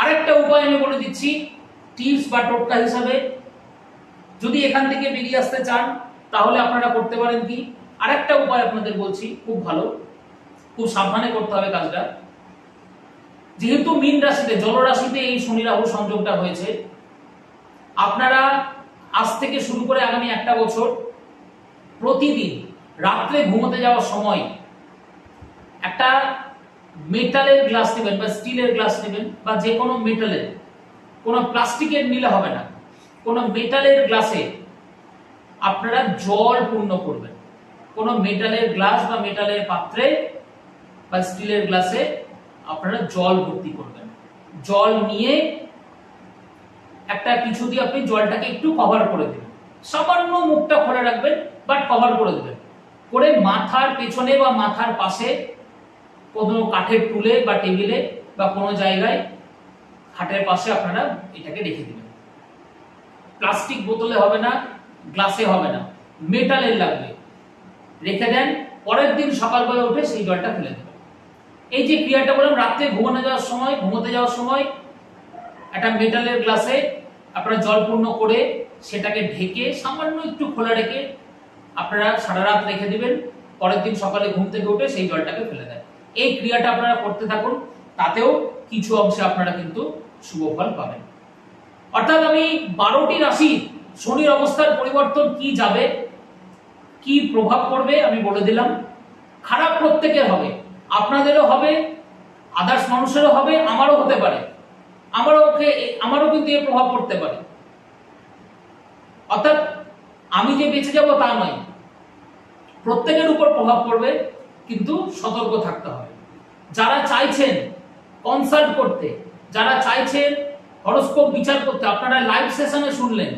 আরেকটা উপায় আমি বলে দিচ্ছি টিপস বা টোটকা হিসাবে, যদি এখান থেকে বেরিয়ে আসতে চান তাহলে আপনারা করতে পারেন কি, আরেকটা উপায় আপনাদের বলছি, খুব ভালো, খুব সাবধানে করতে হবে কাজটা। যেহেতু মীন রাশিতে, জলরাশিতে এই শনি রাহু সংযোগটা হয়েছে, আপনারা আজ থেকে শুরু করে আগামী একটা বছর প্রতিদিন রাত্রে ঘুমোতে যাওয়ার সময় একটা মেটালের গ্লাস নেবেন বা স্টিলের গ্লাস নেবেন, বা যে কোনো মেটালের, কোনো প্লাস্টিকের নিলে হবে না, কোনো মেটালের গ্লাসে আপনারা জল পূর্ণ করবেন। কোনো মেটালের গ্লাস বা মেটালের পাত্রে বা স্টিলের গ্লাসে আপনারা জল ভর্তি করবেন। জল নিয়ে একটা কিছু দিয়ে আপনি জলটাকে একটু কভার করে দেবেন, সামান্য মুখটা খোলা রাখবেন, বাট কভার করে দেবেন। করে মাথার পেছনে বা মাথার পাশে কোনো কাঠের টুলে বা টেবিলে বা কোনো জায়গায় খাটের পাশে আপনারা এটাকে রেখে দিবেন। প্লাস্টিক বোতলে হবে না, গ্লাসে হবে না, মেটালের লাগবে। রেখে দেন, পরের দিন সকালবেলা উঠে সেই জলটা ফেলে দেবেন। এই যে ক্রিয়াটা বললাম, রাত্রে ঘুমোতে যাওয়ার সময় একটা মেটালের গ্লাসে আপনারা জল পূর্ণ করে সেটাকে ঢেকে সামান্য একটু খোলা রেখে আপনারা সারা রাত রেখে দিবেন। পরের দিন সকালে ঘুম থেকে উঠে সেই জলটাকে ফেলে দেন। এই ক্রিয়াটা আপনারা করতে থাকুন, তাতেও কিছু অংশে আপনারা কিন্তু শুভ ফল পাবেন। অর্থাৎ আমি 12টি রাশি শনির অবস্থার পরিবর্তন কি যাবে, কি প্রভাব পড়বে আমি বলে দিলাম। খারাপ প্রত্যেকের হবে, আপনাদেরও হবে, আদার্স মানুষেরও হবে, আমারও হতে পারে, আমারও কিন্তু এর প্রভাব পড়তে পারে। অর্থাৎ আমি যে বেঁচে যাব তা নয়, প্রত্যেকের উপর প্রভাব পড়বে, কিন্তু সতর্ক থাকতে হবে। যারা চাইছেন কনসাল্ট করতে, যারা চাইছেন হরোস্কোপ বিচার করতে, আপনারা লাইভ সেশনে শুনলেন,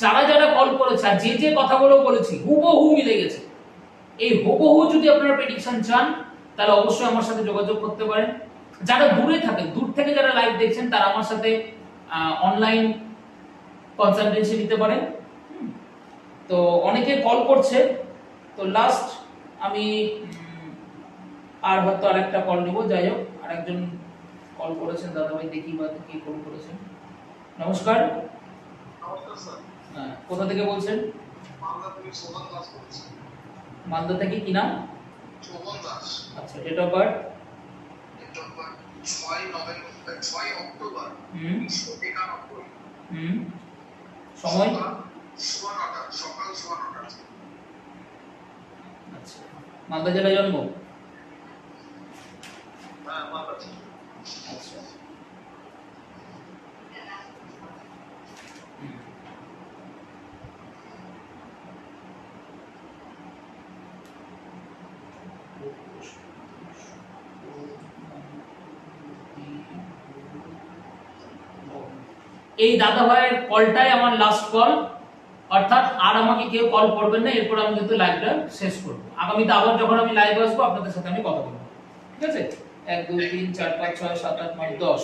যারা যারা কল করেছে আর যে কথাগুলো বলেছি হুবহু মিলে গেছে। এই হুবহু যদি আপনারা প্রেডিকশন চান তাহলে অবশ্যই আমার সাথে যোগাযোগ করতে পারেন। যারা দূরে থাকেন, দূর থেকে যারা লাইভ দেখছেন, তারা আমার সাথে অনলাইন কনসালটেন্সি নিতে পারেন। তো অনেকে কল করছে, তো লাস্ট আমি আর হয়তো আরেকটা কল নিব। যাই হোক, আরেকজন কল করেছেন দাদাভাই, দেখি বা কি কল করেছেন। নমস্কার। হ্যাঁ, কোথা থেকে বলছেন? মালদা থেকে। কি নাম? আচ্ছা, ডেট অফ বার্থ? 6 অক্টোবর 1991। সময়? সকাল 9টা। আচ্ছা, মালদা জেলায় জন্ম? হ্যাঁ, মালদা। আচ্ছা, এই দাদা ভাইয়ের কলটাই আমার লাস্ট কল, অর্থাৎ আর আমাকে কেউ কল করবেন না। এরপর আমি কিন্তু লাইভটা শেষ করব। আগামীতে আবার যখন আমি লাইভ আসবো আপনাদের সাথে আমি কথা বলবো, ঠিক আছে? 1 2 3 4 5 6 7 8 9 10।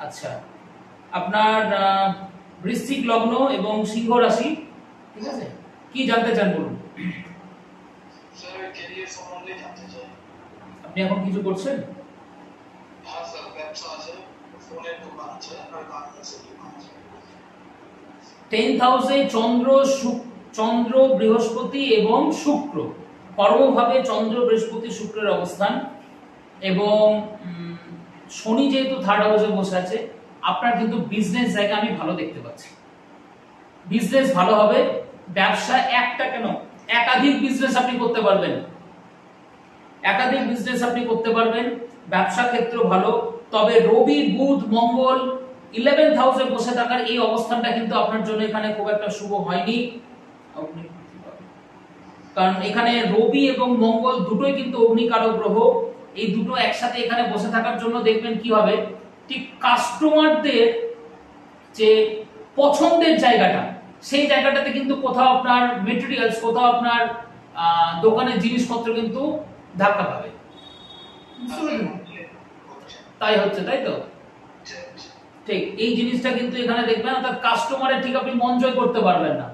আচ্ছা, আপনার বৃশ্চিক লগ্ন এবং সিংহ রাশি, ঠিক আছে? কি জানতে চান বলুন। স্যার, ক্যারিয়ার সম্বন্ধে জানতে চাই। আপনি এখন কিছু করছেন? হ্যাঁ স্যার, ব্যবসা আছে, ফোনের দোকান আছে, আর গার্মেন্টসের দোকান আছে। 10th হাউসে চন্দ্র বৃহস্পতি এবং শুক্র, কর্মভাবে চন্দ্র বৃহস্পতি শুক্রের অবস্থান, এবং শনি যেহেতু 3rd হাউসে বসে আছে, আপনার কিন্তু বিজনেস জায়গা আমি ভালো দেখতে পাচ্ছি। বিজনেস ভালো হবে। ব্যবসা একটা কেন, একাধিক বিজনেস আপনি করতে পারবেন, একাধিক বিজনেস আপনি করতে পারবেন। ব্যবসা ক্ষেত্র ভালো। তবে রবি, বুধ, মঙ্গল 11th হাউসে বসে থাকার এই অবস্থানটা কিন্তু আপনার জন্য এখানে খুব একটা শুভ হয়নি। কারণ এখানে রবি এবং মঙ্গল দুটোই কিন্তু অগ্নিকারক গ্রহ। এই দুটো একসাথে এখানে বসে থাকার জন্য দেখবেন কি হবে, ঠিক কাস্টমারদের যে পছন্দের জায়গাটা, সেই জায়গাটাতে কিন্তু কোথাও আপনার মেটেরিয়ালস, কোথাও আপনার দোকানের জিনিসপত্র কিন্তু ধাক্কা পাবে। বুঝতে পেরেছেন? তাই হচ্ছে, তাই তো? ঠিক এই জিনিসটা কিন্তু এখানে দেখবেন, অর্থাৎ কাস্টমারের ঠিক আপনি মন জয় করতে পারবেন না।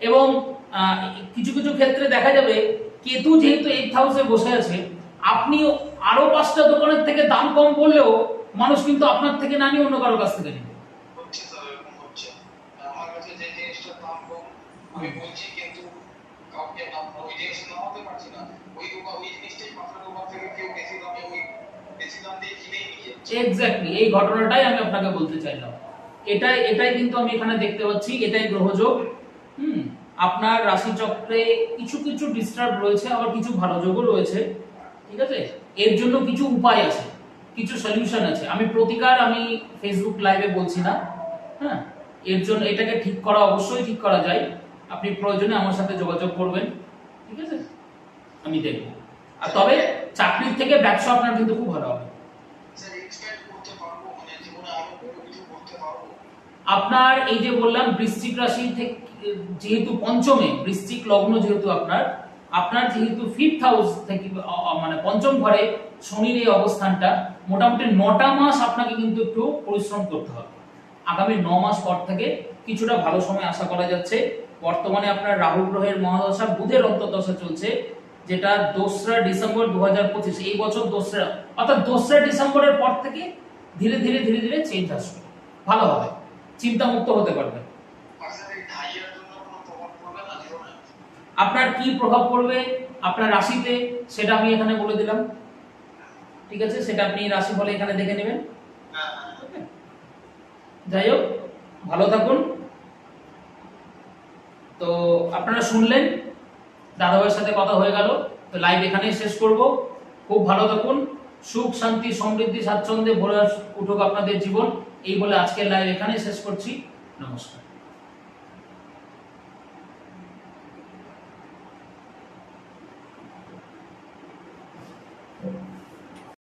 এবং কিছু কিছু ক্ষেত্রে দেখা যাবে কেতু যেহেতু 8th হাউসে বসে আছে, আপনি আরো 5টা দোকানের থেকে দাম কম বললেও মানুষ কিন্তু আপনার থেকে না নিয়ে অন্য কারো কাছ থেকে নেবে। আমার কাছে যে জিনিসটার দাম কম আমি বলছি, কিন্তু কাউকে ওই জিনিস নামাতে পারছি না, ওই জিনিসটাই পাশের দোকান থেকে কেউ বেশি দাম দিয়ে কিনেই নিয়ে যাচ্ছে। এক্স্যাক্টলি এই ঘটনাটাই আমি আপনাকে বলতে চাইলাম। এটাই কিন্তু আমি এখানে দেখতে পাচ্ছি, এটাই গ্রহযোগ। আপনার রাশি চক্রে কিছু কিছু ডিস্টার্ব রয়েছে, আবার কিছু ভালো যোগও রয়েছে, ঠিক আছে? এর জন্য কিছু উপায় আছে, কিছু সলিউশন আছে। আমি প্রতিকার আমি ফেসবুক লাইভে বলছি না, হ্যাঁ? এর জন্য এটাকে ঠিক করা অবশ্যই ঠিক করা যায়। আপনি প্রয়োজনে আমার সাথে যোগাযোগ করবেন, ঠিক আছে? আমি দেখব। আর তবে চাকরির থেকে ব্যবসা আপনার কিন্তু খুব ভালো হবে। স্যার এক্সপেক্ট করতে পারবো, মানে জীবনে আরো বড় কিছু করতে পারবো? আপনার এই যে বললাম বৃশ্চিক রাশি থেকে যেহেতু পঞ্চমে, বৃশ্চিক লগ্ন যেহেতু আপনার যেহেতু 5th হাউস থেকে মানে পঞ্চম ঘরে শনির এই অবস্থানটা, মোটামুটি 9টা মাস আপনাকে কিন্তু একটু পরিশ্রম করতে হবে। আগামী 9 মাস পর থেকে কিছুটা ভালো সময় আশা করা যাচ্ছে। বর্তমানে আপনার রাহু গ্রহের মহাদশা, বুধের অন্তর্দশা চলছে, যেটা 2রা ডিসেম্বর 2025, এই বছর 2রা, অর্থাৎ 2রা ডিসেম্বরের পর থেকে ধীরে ধীরে ধীরে ধীরে চেঞ্জ আসবে, ভালো হবে, চিন্তা মুক্ত হতে পারবেন। আপনার কি প্রভাব পড়বে আপনার রাশিতে সেটা আমি এখানে বলে দিলাম, ঠিক আছে? সেটা আপনি রাশি ফলে এখানে দেখে নেবেন। যাই হোক, ভালো থাকুন। তো আপনারা শুনলেন, দাদাভাইয়ের সাথে কথা হয়ে গেল, তো লাইভ এখানেই শেষ করব। খুব ভালো থাকুন, সুখ শান্তি সমৃদ্ধি স্বাচ্ছন্দ্যে ভরে উঠুক আপনাদের জীবন, এই বলে আজকের লাইভ এখানেই শেষ করছি। নমস্কার।